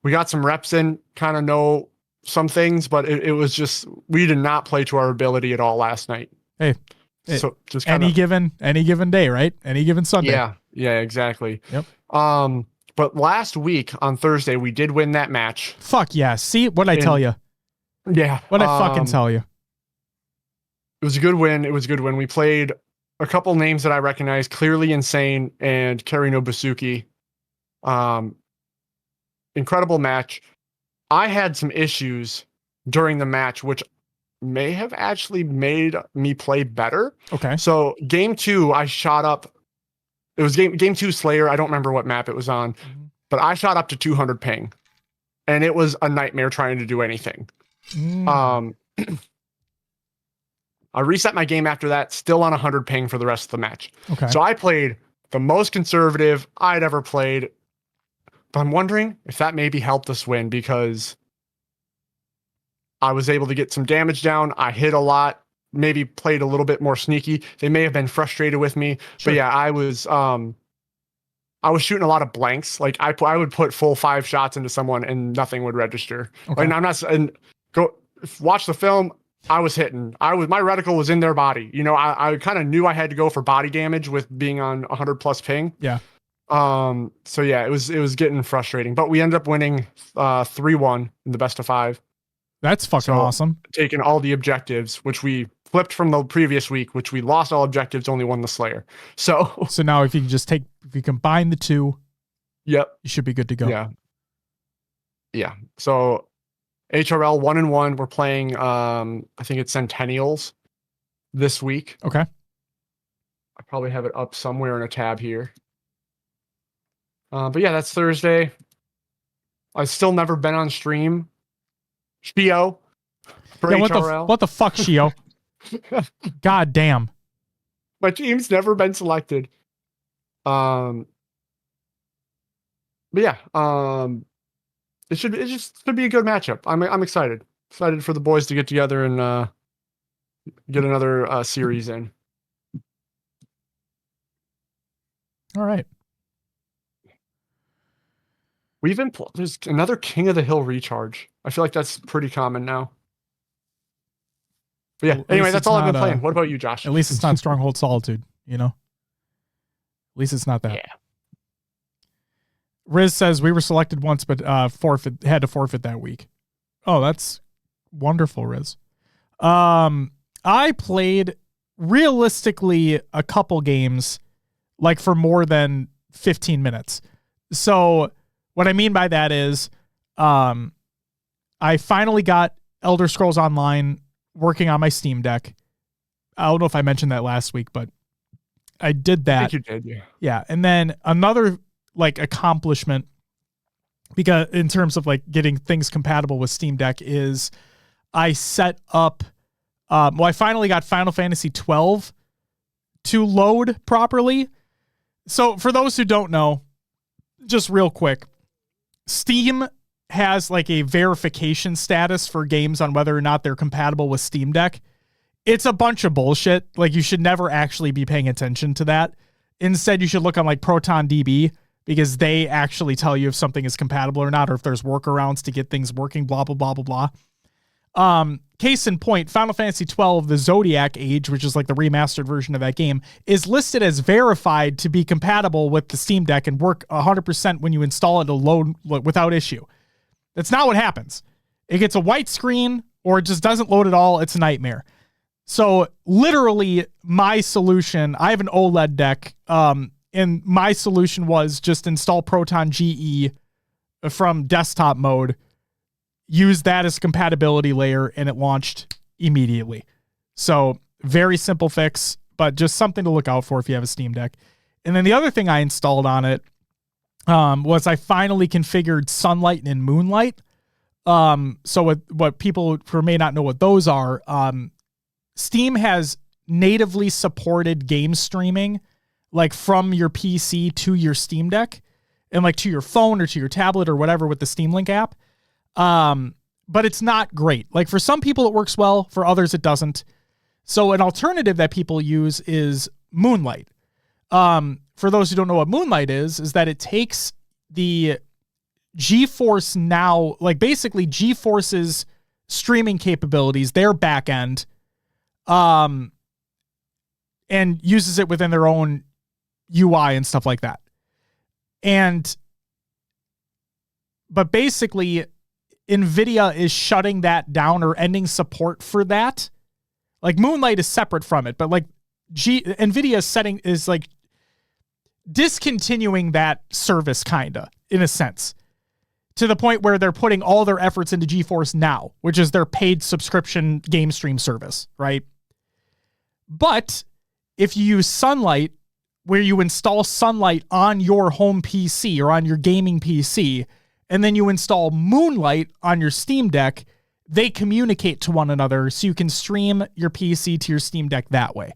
we got some reps in, kind of know some things, but it was just, we did not play to our ability at all last night. Hey, so just kind any given day, right? Any given Sunday. Yeah, exactly. Yep. But last week on Thursday, we did win that match. Fuck yeah. See, what'd I tell you? Yeah. What'd I fucking tell you? It was a good win. We played a couple names that I recognize, Clearly Insane and Karino Basuki. Incredible match. I had some issues during the match, which may have actually made me play better. Okay. So game 2, I shot up. It was game 2 Slayer. I don't remember what map it was on, but I shot up to 200 ping, and it was a nightmare trying to do anything. I reset my game after that, still on 100 ping for the rest of the match. Okay. So I played the most conservative I'd ever played, but I'm wondering if that maybe helped us win, because I was able to get some damage down. I hit a lot, maybe played a little bit more sneaky. They may have been frustrated with me, Sure. but yeah, I was shooting a lot of blanks. Like I would put full 5 shots into someone and nothing would register. Okay. And I'm not, and go watch the film. I was hitting. My reticle was in their body. You know, I kind of knew I had to go for body damage with being on 100 plus ping. Yeah. So yeah, it was getting frustrating, but we ended up winning 3-1 in the best of 5. That's fucking awesome. Taking all the objectives, which we flipped from the previous week, which we lost all objectives, only won the Slayer. So now if you combine the two, yep, you should be good to go. Yeah. So HRL 1-1. We're playing I think it's Centennials this week. Okay. I probably have it up somewhere in a tab here. But yeah, that's Thursday. I've still never been on stream. Shio for HRL. What the fuck, Shio? God damn. My team's never been selected. But yeah, it should be a good matchup. I'm excited. Excited for the boys to get together and get another series in. All right. There's another King of the Hill recharge. I feel like that's pretty common now. But yeah, Well, at anyway, least that's it's all I've been not, playing. What about you, Josh? At least it's not Stronghold Solitude, you know? At least it's not that. Yeah. Riz says we were selected once, but had to forfeit that week. Oh, that's wonderful, Riz. I played realistically a couple games, like for more than 15 minutes. So what I mean by that is, I finally got Elder Scrolls Online working on my Steam Deck. I don't know if I mentioned that last week, but I did that. I think you did, yeah. Yeah. And then another like accomplishment, because in terms of like getting things compatible with Steam Deck, is I set up, I finally got Final Fantasy 12 to load properly. So for those who don't know, just real quick, Steam has like a verification status for games on whether or not they're compatible with Steam Deck. It's a bunch of bullshit. Like, you should never actually be paying attention to that. Instead, you should look on like ProtonDB, because they actually tell you if something is compatible or not, or if there's workarounds to get things working, blah, blah, blah, blah, blah. Case in point, Final Fantasy 12, the Zodiac Age, which is like the remastered version of that game, is listed as verified to be compatible with the Steam Deck and work 100% when you install it to load without issue. That's not what happens. It gets a white screen or it just doesn't load at all. It's a nightmare. So literally my solution, I have an OLED deck, and my solution was just install Proton GE from desktop mode. used that as a compatibility layer, and it launched immediately. So very simple fix, but just something to look out for if you have a Steam Deck. And then the other thing I installed on it was I finally configured Sunlight and Moonlight. So what people who may not know what those are, Steam has natively supported game streaming, like from your PC to your Steam Deck and like to your phone or to your tablet or whatever with the Steam Link app. But it's not great. Like for some people it works well, for others it doesn't. So an alternative that people use is Moonlight. For those who don't know what Moonlight is that it takes the GeForce Now, like basically GeForce's streaming capabilities, their back end, and uses it within their own UI and stuff like that. But basically NVIDIA is shutting that down or ending support for that. Like Moonlight is separate from it, but like NVIDIA is like discontinuing that service kinda in a sense, to the point where they're putting all their efforts into GeForce Now, which is their paid subscription game stream service, right? But if you use Sunlight, where you install Sunlight on your home PC or on your gaming PC, and then you install Moonlight on your Steam Deck, they communicate to one another so you can stream your PC to your Steam Deck that way.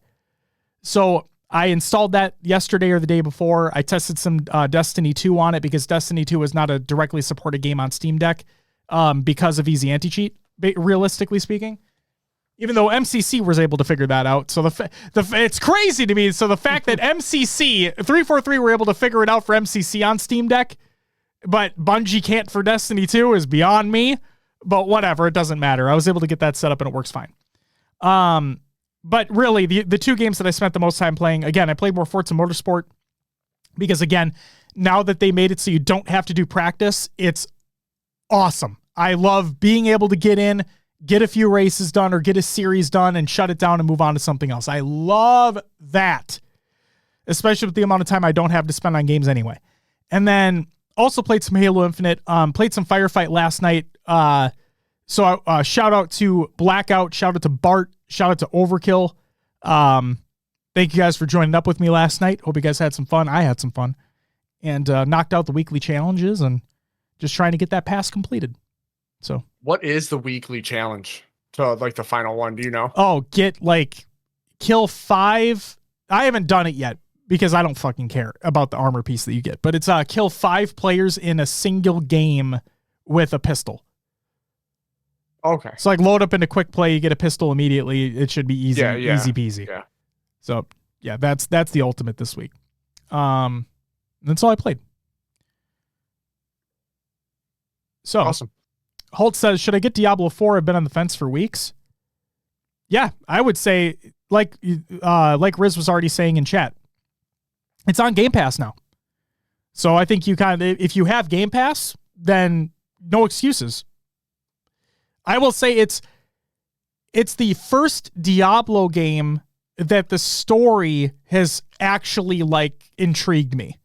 So I installed that yesterday or the day before. I tested some Destiny 2 on it because Destiny 2 is not a directly supported game on Steam Deck because of Easy Anti-Cheat, realistically speaking. Even though MCC was able to figure that out. So it's crazy to me. So the fact that MCC, 343 were able to figure it out for MCC on Steam Deck, but Bungie can't for Destiny 2 is beyond me. But whatever, it doesn't matter. I was able to get that set up and it works fine. But really, the two games that I spent the most time playing, again, I played more Forza Motorsport because, again, now that they made it so you don't have to do practice, it's awesome. I love being able to get in, get a few races done or get a series done and shut it down and move on to something else. I love that, especially with the amount of time I don't have to spend on games anyway. And then also played some Halo Infinite, played some Firefight last night. So shout out to Blackout, shout out to Bart, shout out to Overkill. Thank you guys for joining up with me last night. Hope you guys had some fun. I had some fun and knocked out the weekly challenges and just trying to get that pass completed. So what is the weekly challenge to like the final one? Do you know? Oh, kill 5. I haven't done it yet because I don't fucking care about the armor piece that you get, but it's kill 5 players in a single game with a pistol. Okay. So like load up into quick play, you get a pistol immediately. It should be easy, easy peasy. Yeah. So yeah, that's the ultimate this week. That's all I played. So awesome. Holt says, should I get Diablo 4? I've been on the fence for weeks. Yeah, I would say like Riz was already saying in chat, it's on Game Pass now. So I think you if you have Game Pass, then no excuses. I will say it's the first Diablo game that the story has actually intrigued me.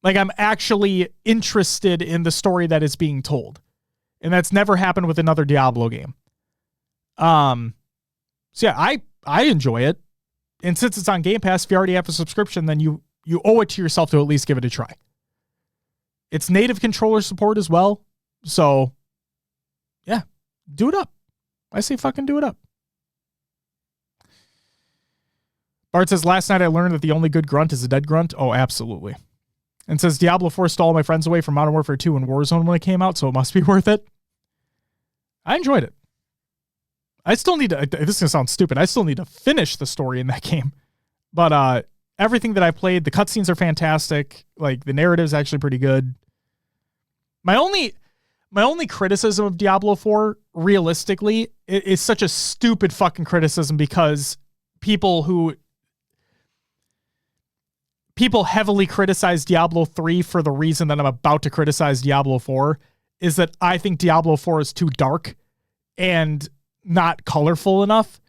Like I'm actually interested in the story that is being told. And that's never happened with another Diablo game. So yeah, I enjoy it. And since it's on Game Pass, if you already have a subscription, then you owe it to yourself to at least give it a try. It's native controller support as well. So yeah, do it up. I say fucking do it up. Bart says, last night I learned that the only good grunt is a dead grunt. Oh, absolutely. And says, Diablo 4 stole my friends away from Modern Warfare 2 and Warzone when it came out, so it must be worth it. I enjoyed it. I still need to, this is going to sound stupid, I still need to finish the story in that game. But everything that I played, the cutscenes are fantastic. Like, the narrative's actually pretty good. My only criticism of Diablo 4, realistically, is such a stupid fucking criticism because people heavily criticize Diablo 3 for the reason that I'm about to criticize Diablo 4, is that I think Diablo 4 is too dark and not colorful enough,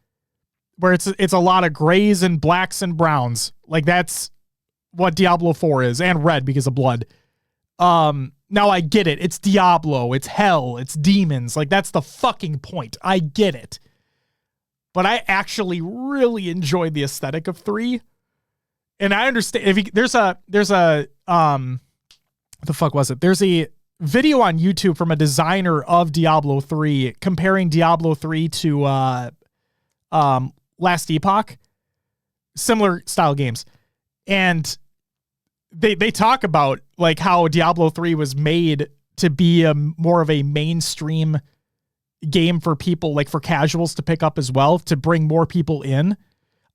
where it's a lot of grays and blacks and browns. Like that's what Diablo 4 is, and red because of blood. Now I get it. It's Diablo. It's hell. It's demons. Like, that's the fucking point. I get it. But I actually really enjoyed the aesthetic of 3. And I understand there's a what the fuck was it? There's a video on YouTube from a designer of Diablo 3 comparing Diablo 3 to Last Epoch, similar style games. And they talk about like how Diablo 3 was made to be a more of a mainstream game for people, like for casuals to pick up as well, to bring more people in.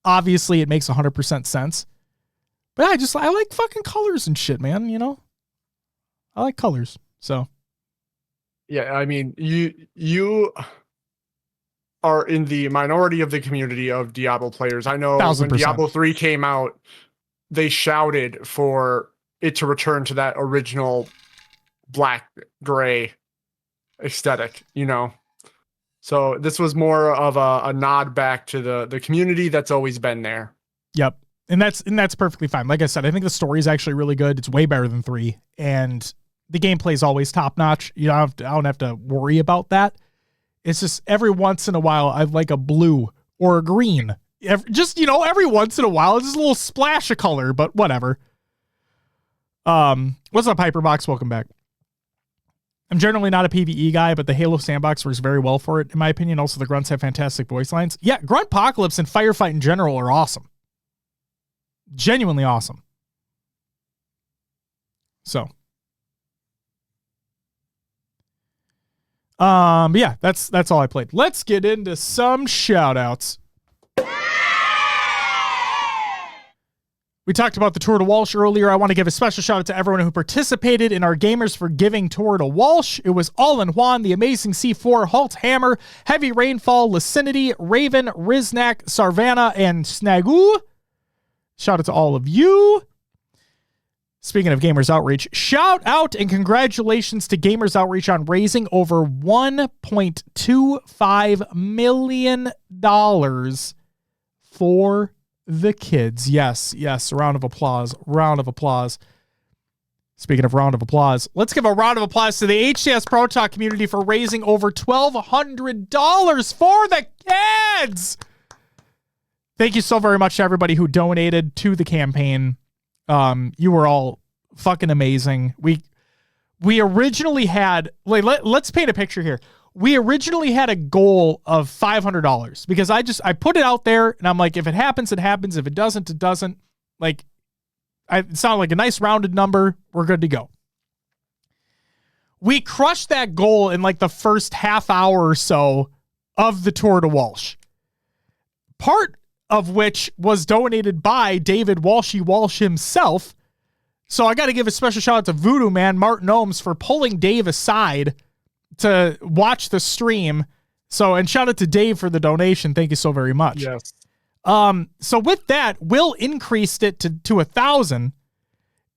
Obviously it makes 100% sense. But I like fucking colors and shit, man, you know? I like colors. So Yeah, I mean, you are in the minority of the community of Diablo players. I know 1000%. when Diablo 3 came out, they shouted for it to return to that original black gray aesthetic, you know? So this was more of a nod back to the community that's always been there. Yep. And that's perfectly fine. Like I said, I think the story is actually really good. It's way better than 3. And the gameplay is always top notch. You know, I don't have to worry about that. It's just every once in a while, I'd like a blue or a green. Every once in a while, it's just a little splash of color, but whatever. What's up, Hyperbox? Welcome back. I'm generally not a PvE guy, but the Halo sandbox works very well for it, in my opinion. Also, the grunts have fantastic voice lines. Yeah, Gruntpocalypse and Firefight in general are awesome. Genuinely awesome. So. But yeah, that's all I played. Let's get into some shoutouts. We talked about the Tour de Walsh earlier. I want to give a special shout out to everyone who participated in our Gamers for Giving Tour de Walsh. It was All in Juan, The Amazing C4, Halt Hammer, Heavy Rainfall, Licinity, Raven, Riznak, Sarvana, and Snagu. Shout out to all of you. Speaking of Gamers Outreach, shout out and congratulations to Gamers Outreach on raising over $1.25 million for the kids. Yes. A round of applause. Speaking of round of applause, let's give a round of applause to the HCS Pro Talk community for raising over $1,200 for the kids. Thank you so very much to everybody who donated to the campaign. You were all fucking amazing. We originally had, let's paint a picture here. We originally had a goal of $500 because I put it out there and I'm like, if it happens, it happens. If it doesn't, it doesn't. Like, it sounded like a nice rounded number. We're good to go. We crushed that goal in like the first half hour or so of the Tour de Walsh. Part of which was donated by David Walshy Walsh himself. So I got to give a special shout out to Voodoo Man, Martin Ohms, for pulling Dave aside to watch the stream. So, and shout out to Dave for the donation. Thank you so very much. Yes. So with that, Will increased it to 1,000,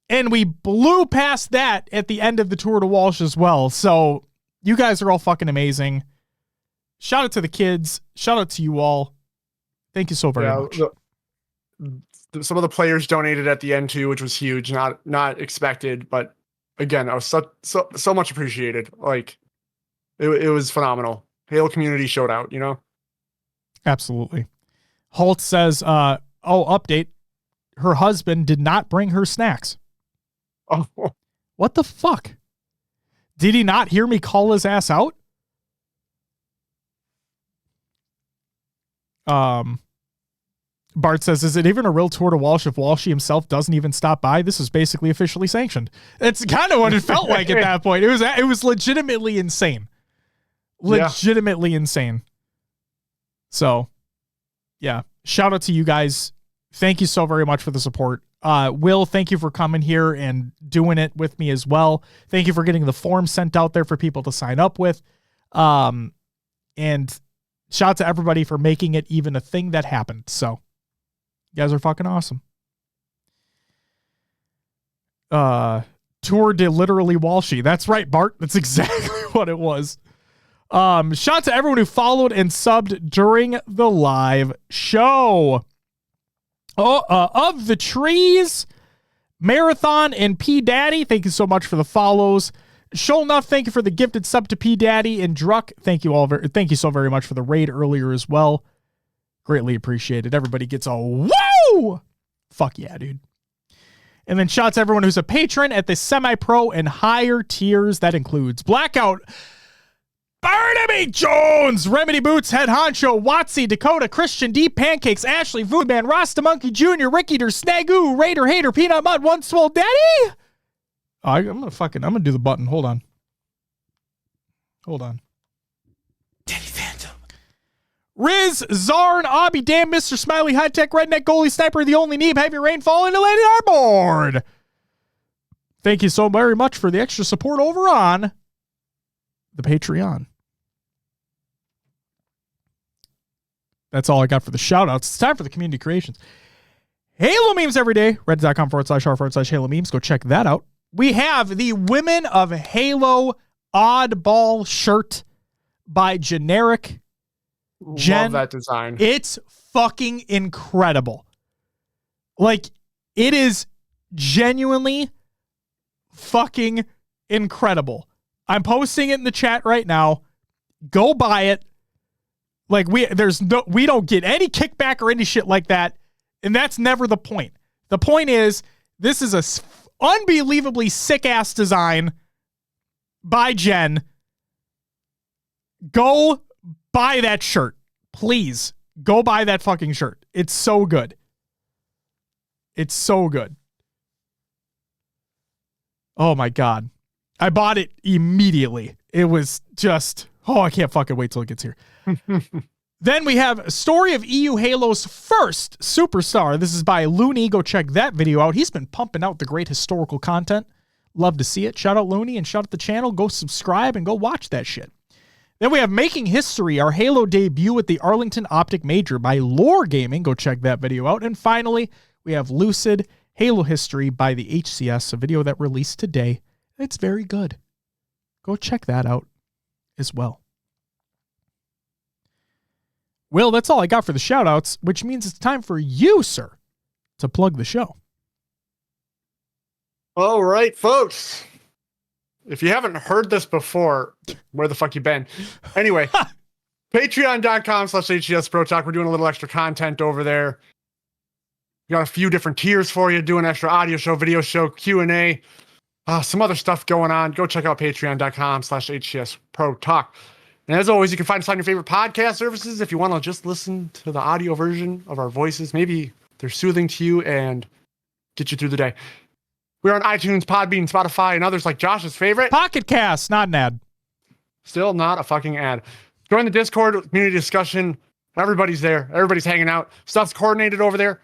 and we blew past that at the end of the Tour de Walsh as well. So you guys are all fucking amazing. Shout out to the kids. Shout out to you all. Thank you so very much. Some of the players donated at the end too, which was huge. Not expected, but again, I was so much appreciated. Like it was phenomenal. Halo community showed out, you know? Absolutely. Holt says, update. Her husband did not bring her snacks. Oh, what the fuck? Did he not hear me call his ass out? Bart says, is it even a real Tour de Walsh if Walshy himself doesn't even stop by? This is basically officially sanctioned. It's kind of what it felt like at that point. It was legitimately insane. Legitimately insane. So, yeah. Shout out to you guys. Thank you so very much for the support. Will, thank you for coming here and doing it with me as well. Thank you for getting the form sent out there for people to sign up with. And shout out to everybody for making it even a thing that happened. So, you guys are fucking awesome. Tour de literally Walshy. That's right, Bart. That's exactly what it was. Shout out to everyone who followed and subbed during the live show. Of the Trees, Marathon, and P Daddy, thank you so much for the follows. Sholnuff, thank you for the gifted sub to P Daddy, and Druck, thank you so very much for the raid earlier as well. Greatly appreciated. Everybody gets a woo! Fuck yeah, dude. And then shouts everyone who's a patron at the semi-pro and higher tiers. That includes Blackout, Barnaby Jones, Remedy Boots, Head Honcho, Watsy, Dakota, Christian, Deep Pancakes, Ashley, Voodman, Rasta Monkey Jr., Ricky Der, Snagoo, Raider, Hater, Peanut Mud, One Swole Daddy. Oh, I'm gonna do the button. Hold on. Daddy Phantom. Riz, Zarn, Obby, Damn, Mr. Smiley, High Tech, Redneck, Goalie, Sniper, The Only Neeb, Heavy Rainfall, and Lady Arboard. Thank you so very much for the extra support over on the Patreon. That's all I got for the shout-outs. It's time for the community creations. Halo memes every day. Reddit.com/r/Halo memes. Go check that out. We have the Women of Halo Oddball shirt by Generic. Love that design. It's fucking incredible. Like, it is genuinely fucking incredible. I'm posting it in the chat right now. Go buy it. Like, we don't get any kickback or any shit like that. And that's never the point. The point is, this is a unbelievably sick ass design by Jen. Go buy that shirt. Please go buy that fucking shirt. It's so good. It's so good. Oh my God. I bought it immediately. It was just, I can't fucking wait till it gets here. Then we have a story of EU Halo's first superstar. This is by Looney. Go check that video out. He's been pumping out the great historical content. Love to see it. Shout out Looney and shout out the channel. Go subscribe and go watch that shit. Then we have Making History, our Halo debut at the Arlington Optic Major by Lore Gaming. Go check that video out. And finally, we have Lucid Halo History by the HCS, a video that released today. It's very good. Go check that out as well. Will, that's all I got for the shout-outs, which means it's time for you, sir, to plug the show. All right, folks. If you haven't heard this before, where the fuck you been? Anyway, patreon.com/HCS Pro Talk. We're doing a little extra content over there. We got a few different tiers for you, doing extra audio show, video show, Q&A, some other stuff going on. Go check out patreon.com/HCS Pro Talk. And as always, you can find us on your favorite podcast services if you want to just listen to the audio version of our voices. Maybe they're soothing to you and get you through the day. We're on iTunes, Podbean, Spotify, and others like Josh's favorite. Pocket Cast, not an ad. Still not a fucking ad. Join the Discord community discussion. Everybody's there. Everybody's hanging out. Stuff's coordinated over there.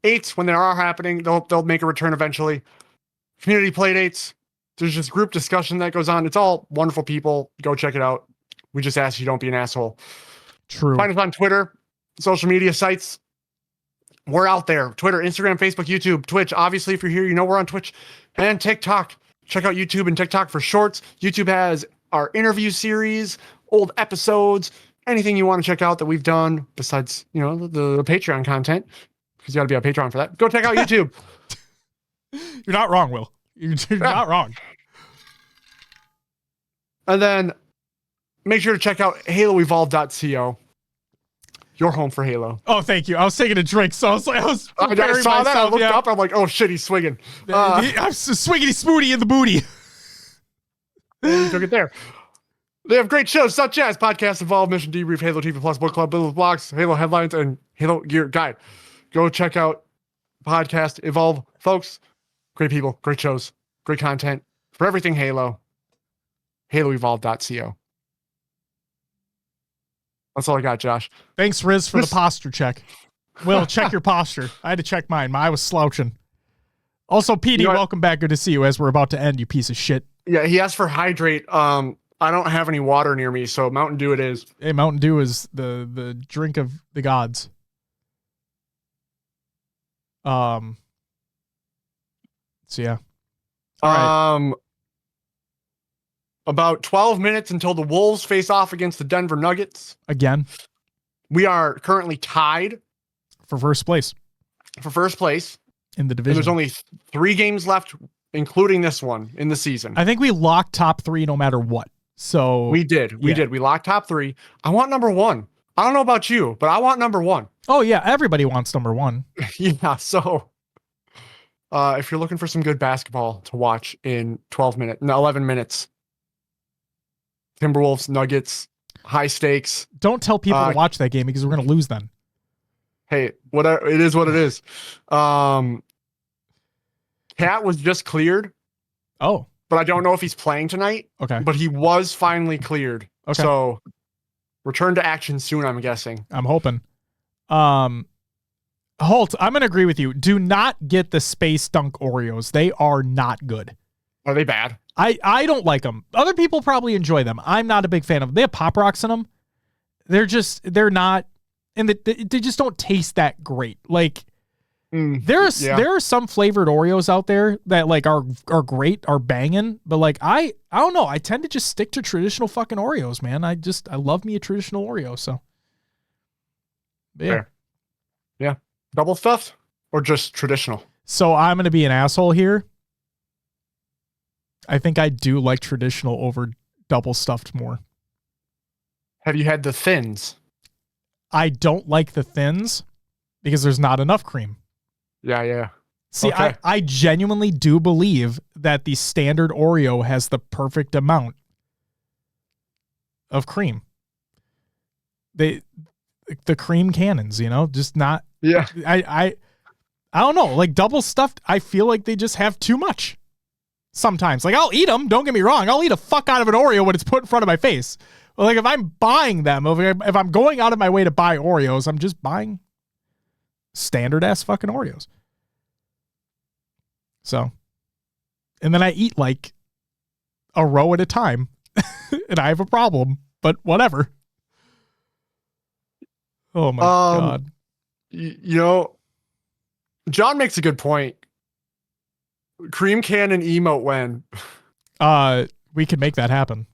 8s, when they are happening, they'll make a return eventually. Community play dates. There's just group discussion that goes on. It's all wonderful people. Go check it out. We just ask you don't be an asshole. True. Find us on Twitter, social media sites. We're out there. Twitter, Instagram, Facebook, YouTube, Twitch. Obviously, if you're here, you know we're on Twitch and TikTok. Check out YouTube and TikTok for shorts. YouTube has our interview series, old episodes, anything you want to check out that we've done besides, the Patreon content, because you got to be on Patreon for that. Go check out YouTube. You're not wrong, Will. You're not wrong. And then make sure to check out HaloEvolve.co. Your home for Halo. Oh, thank you. I was taking a drink, so I was I saw that. I looked up. I'm like, oh shit, he's swinging. I'm swiggity smooty in the booty. And you took it there. They have great shows such as Podcast Evolve, Mission Debrief, Halo TV Plus, Book Club, Build Blocks, Halo Headlines, and Halo Gear Guide. Go check out Podcast Evolve, folks. Great people, great shows, great content for everything Halo. HaloEvolve.co. That's all I got, Josh. Thanks, Riz, for the posture check. Will, check your posture. I had to check mine. I was slouching. Also, PD, welcome back. Good to see you as we're about to end, you piece of shit. Yeah, he asked for hydrate. I don't have any water near me, so Mountain Dew it is. Hey, Mountain Dew is the drink of the gods. So yeah. All right. About 12 minutes until the Wolves face off against the Denver Nuggets. Again. We are currently tied for first place in the division. And there's only 3 games left including this one in the season. I think we locked top 3 no matter what. So We did. We locked top 3. I want number 1. I don't know about you, but I want number 1. Oh yeah, everybody wants number 1. Yeah. So, if you're looking for some good basketball to watch in 11 minutes, Timberwolves, Nuggets, high stakes. Don't tell people to watch that game because we're gonna lose then. Hey, whatever. It is what it is. Cat was just cleared. Oh, but I don't know if he's playing tonight. okay. But he was finally cleared. Okay. So return to action soon, I'm guessing. I'm hoping. Holt, I'm gonna agree with you. Do not get the Space Dunk Oreos. They are not good. Are they bad? I don't like them. Other people probably enjoy them. I'm not a big fan of them. They have Pop Rocks in them. They're not, and they just don't taste that great. Like there are some flavored Oreos out there that like are great, are banging, but like I don't know. I tend to just stick to traditional fucking Oreos, man. I love me a traditional Oreo. So yeah. Fair. Yeah. Double stuffed or just traditional? So I'm gonna be an asshole here. I think I do like traditional over double stuffed more. Have you had the thins? I don't like the thins because there's not enough cream. Yeah. See, okay. I genuinely do believe that the standard Oreo has the perfect amount of cream. The cream cannons, just not. Yeah. I don't know. Like double stuffed, I feel like they just have too much. Sometimes, like I'll eat them. Don't get me wrong. I'll eat a fuck out of an Oreo when it's put in front of my face. But like if I'm buying them, if I'm going out of my way to buy Oreos, I'm just buying standard ass fucking Oreos. So, and then I eat like a row at a time, and I have a problem. But whatever. Oh my god. John makes a good point. Cream cannon emote when? We could make that happen.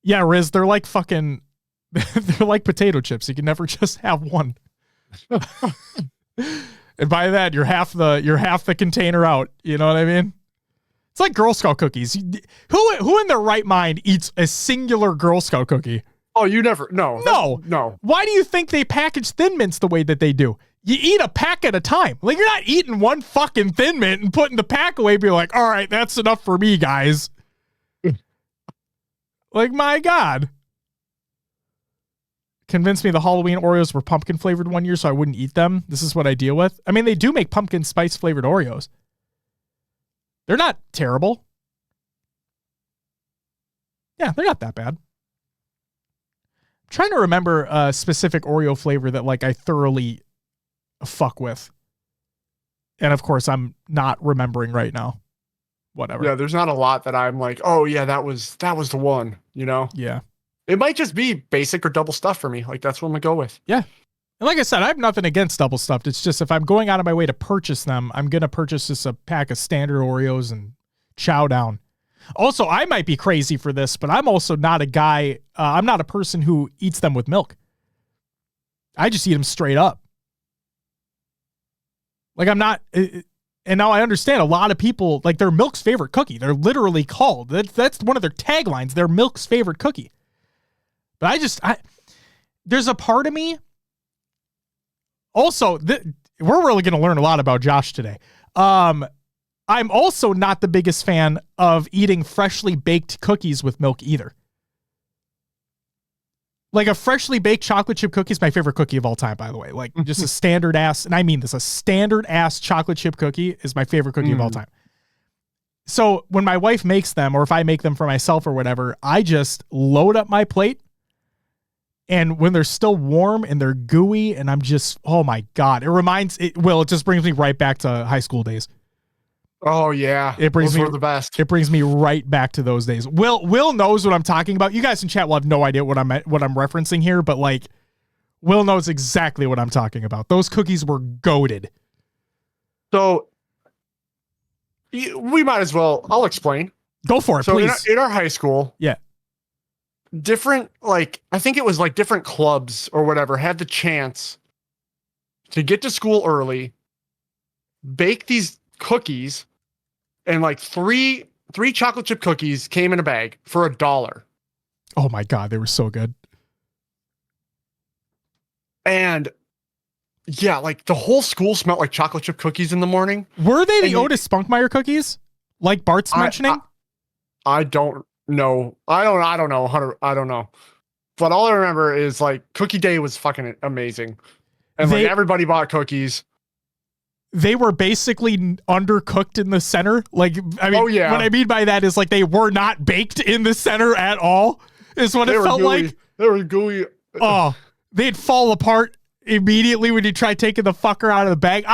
Yeah, Riz, they're like fucking they're like potato chips. You can never just have one. And by that, you're half the container out. You know what I mean? It's like Girl Scout cookies. Who in their right mind eats a singular Girl Scout cookie? Oh, you never. No. Why do you think they package Thin Mints the way that they do? You eat a pack at a time. Like, you're not eating one fucking Thin Mint and putting the pack away and be like, all right, that's enough for me, guys. Like, my God. Convinced me the Halloween Oreos were pumpkin flavored one year, so I wouldn't eat them. This is what I deal with. I mean, they do make pumpkin spice flavored Oreos. They're not terrible. Yeah, they're not that bad. I'm trying to remember a specific Oreo flavor that, like, I thoroughly fuck with. And of course I'm not remembering right now. Whatever. Yeah, there's not a lot that I'm like, oh yeah, that was the one, Yeah. It might just be basic or double stuff for me. Like that's what I'm gonna go with. Yeah. And like I said, I have nothing against double stuffed. It's just if I'm going out of my way to purchase them, I'm gonna purchase just a pack of standard Oreos and Chowdown. Also, I might be crazy for this, but I'm also not a guy, I'm not a person who eats them with milk. I just eat them straight up. Like I'm not, and now I understand a lot of people, like they're Milk's favorite cookie. They're literally called, that's one of their taglines. They're Milk's favorite cookie. But there's a part of me, also, we're really going to learn a lot about Josh today. I'm also not the biggest fan of eating freshly baked cookies with milk either. Like a freshly baked chocolate chip cookie is my favorite cookie of all time, by the way. Like just a standard ass, and I mean this, a standard ass chocolate chip cookie is my favorite cookie of all time. So when my wife makes them, or if I make them for myself or whatever, I just load up my plate. And when they're still warm and they're gooey and I'm just, oh my God, it just brings me right back to high school days. Oh yeah. Those were the best. It brings me right back to those days. Will knows what I'm talking about. You guys in chat will have no idea what I'm referencing here, but like Will knows exactly what I'm talking about. Those cookies were goated. So we might as well, I'll explain. Go for it, please. In our high school, yeah, different, like, I think it was like different clubs or whatever had the chance to get to school early baked these cookies, and like three chocolate chip cookies came in a bag for $1. Oh my God, they were so good. And yeah, like the whole school smelled like chocolate chip cookies in the morning. Were they the And Otis Spunkmeyer cookies? Like Bart's mentioning? I don't know. I don't know. I don't know. But all I remember is like Cookie Day was fucking amazing. And like everybody bought cookies. They were basically undercooked in the center. Like, I mean, what I mean by that is like they were not baked in the center at all, is what it felt gooey. like. They were gooey. Oh, they'd fall apart immediately when you try taking the fucker out of the bag.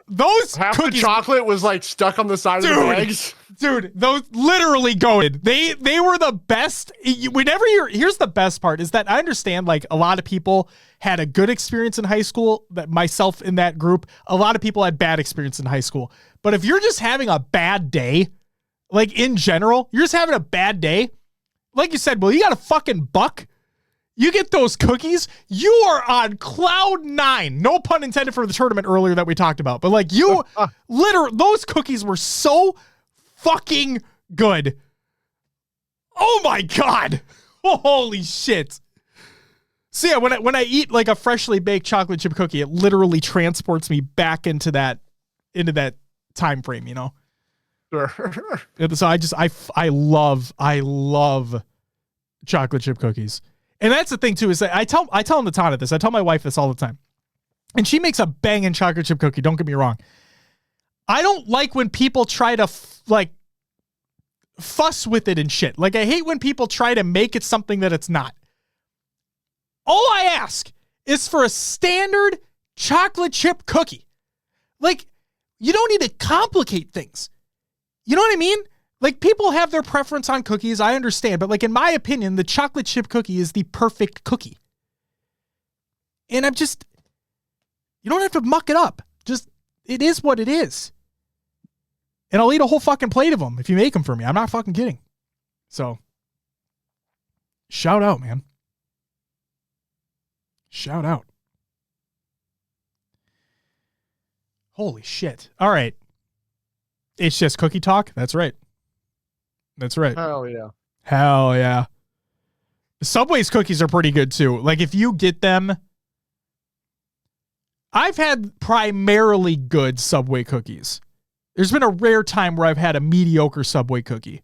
Those half cookies, the chocolate was like stuck on the side of the bags. Dude, those literally goated. They were the best. Whenever here's the best part is that I understand like a lot of people had a good experience in high school, that myself in that group, a lot of people had bad experience in high school. But if you're just having a bad day, like in general, you're just having a bad day, like you said, well, you got a fucking buck. You get those cookies, you are on Cloud9. No pun intended for the tournament earlier that we talked about. But like you, literally, those cookies were so fucking good. Oh my God. Holy shit. So yeah, when I eat like a freshly baked chocolate chip cookie, it literally transports me back into that time frame, you know? So I love chocolate chip cookies. And that's the thing too, is that I tell Natana this. I tell my wife this all the time. And she makes a banging chocolate chip cookie, don't get me wrong. I don't like when people try to fuss with it and shit. Like I hate when people try to make it something that it's not. All I ask is for a standard chocolate chip cookie. Like, you don't need to complicate things. You know what I mean? Like, people have their preference on cookies, I understand. But, like, in my opinion, the chocolate chip cookie is the perfect cookie. And you don't have to muck it up. Just, it is what it is. And I'll eat a whole fucking plate of them if you make them for me. I'm not fucking kidding. So, shout out, man. Shout out. Holy shit. All right. HCS Cookie Talk? That's right. That's right. Hell yeah. Hell yeah. Subway's cookies are pretty good too. Like if you get them, I've had primarily good Subway cookies. There's been a rare time where I've had a mediocre Subway cookie.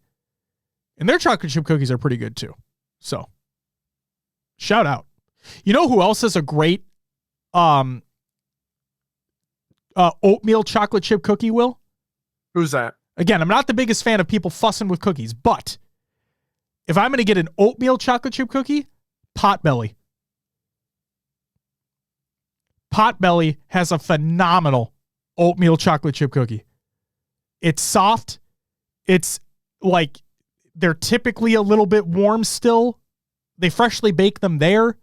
And their chocolate chip cookies are pretty good too. So, shout out. You know who else has a great oatmeal chocolate chip cookie, Will? Who's that? Again, I'm not the biggest fan of people fussing with cookies, but if I'm going to get an oatmeal chocolate chip cookie, Potbelly. Potbelly has a phenomenal oatmeal chocolate chip cookie. It's soft. It's like they're typically a little bit warm still. They freshly bake them there.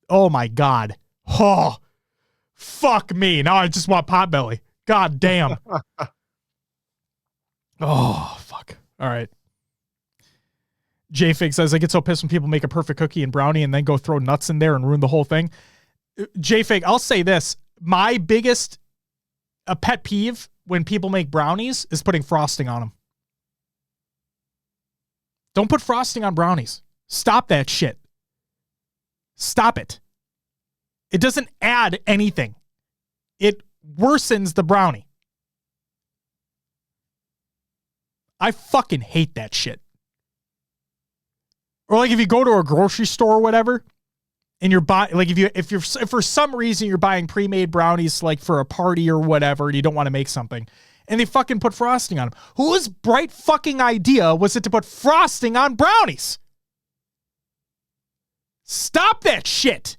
Oh my God. Oh, fuck me. Now I just want Potbelly. God damn. Oh, fuck. All right. JFig says, I get so pissed when people make a perfect cookie and brownie and then go throw nuts in there and ruin the whole thing. JFig, I'll say this. My biggest pet peeve when people make brownies is putting frosting on them. Don't put frosting on brownies. Stop that shit. Stop it. It doesn't add anything. It worsens the brownie. I fucking hate that shit. Or like if you go to a grocery store or whatever, and you're buying, like if for some reason you're buying pre-made brownies like for a party or whatever, and you don't want to make something, and they fucking put frosting on them. Whose bright fucking idea was it to put frosting on brownies? Stop that shit.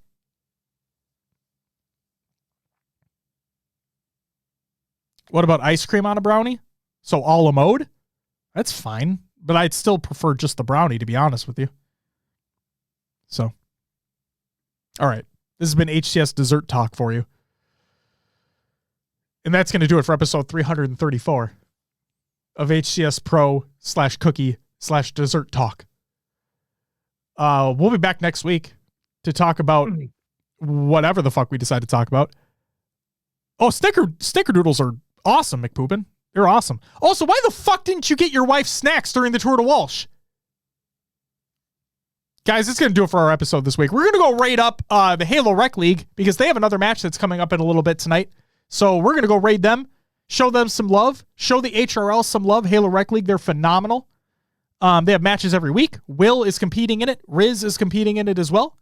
What about ice cream on a brownie? So a la mode? That's fine. But I'd still prefer just the brownie, to be honest with you. So. All right. This has been HCS Dessert Talk for you. And that's going to do it for episode 334 of HCS Pro /cookie/dessert talk. We'll be back next week to talk about whatever the fuck we decide to talk about. Oh, snickerdoodles are Awesome, McPoopin. You're awesome. Also, why the fuck didn't you get your wife snacks during the Tour de Walsh? Guys, it's going to do it for our episode this week. We're going to go raid up the Halo Rec League because they have another match that's coming up in a little bit tonight. So we're going to go raid them, show them some love, show the HRL some love. Halo Rec League, they're phenomenal. They have matches every week. Will is competing in it. Riz is competing in it as well.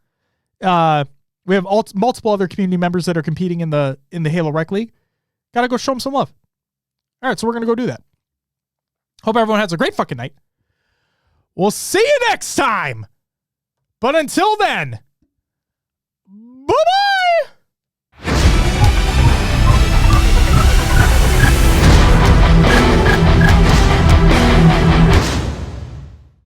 We have multiple other community members that are competing in the Halo Rec League. Got to go show them some love. All right, so we're going to go do that. Hope everyone has a great fucking night. We'll see you next time. But until then, bye-bye!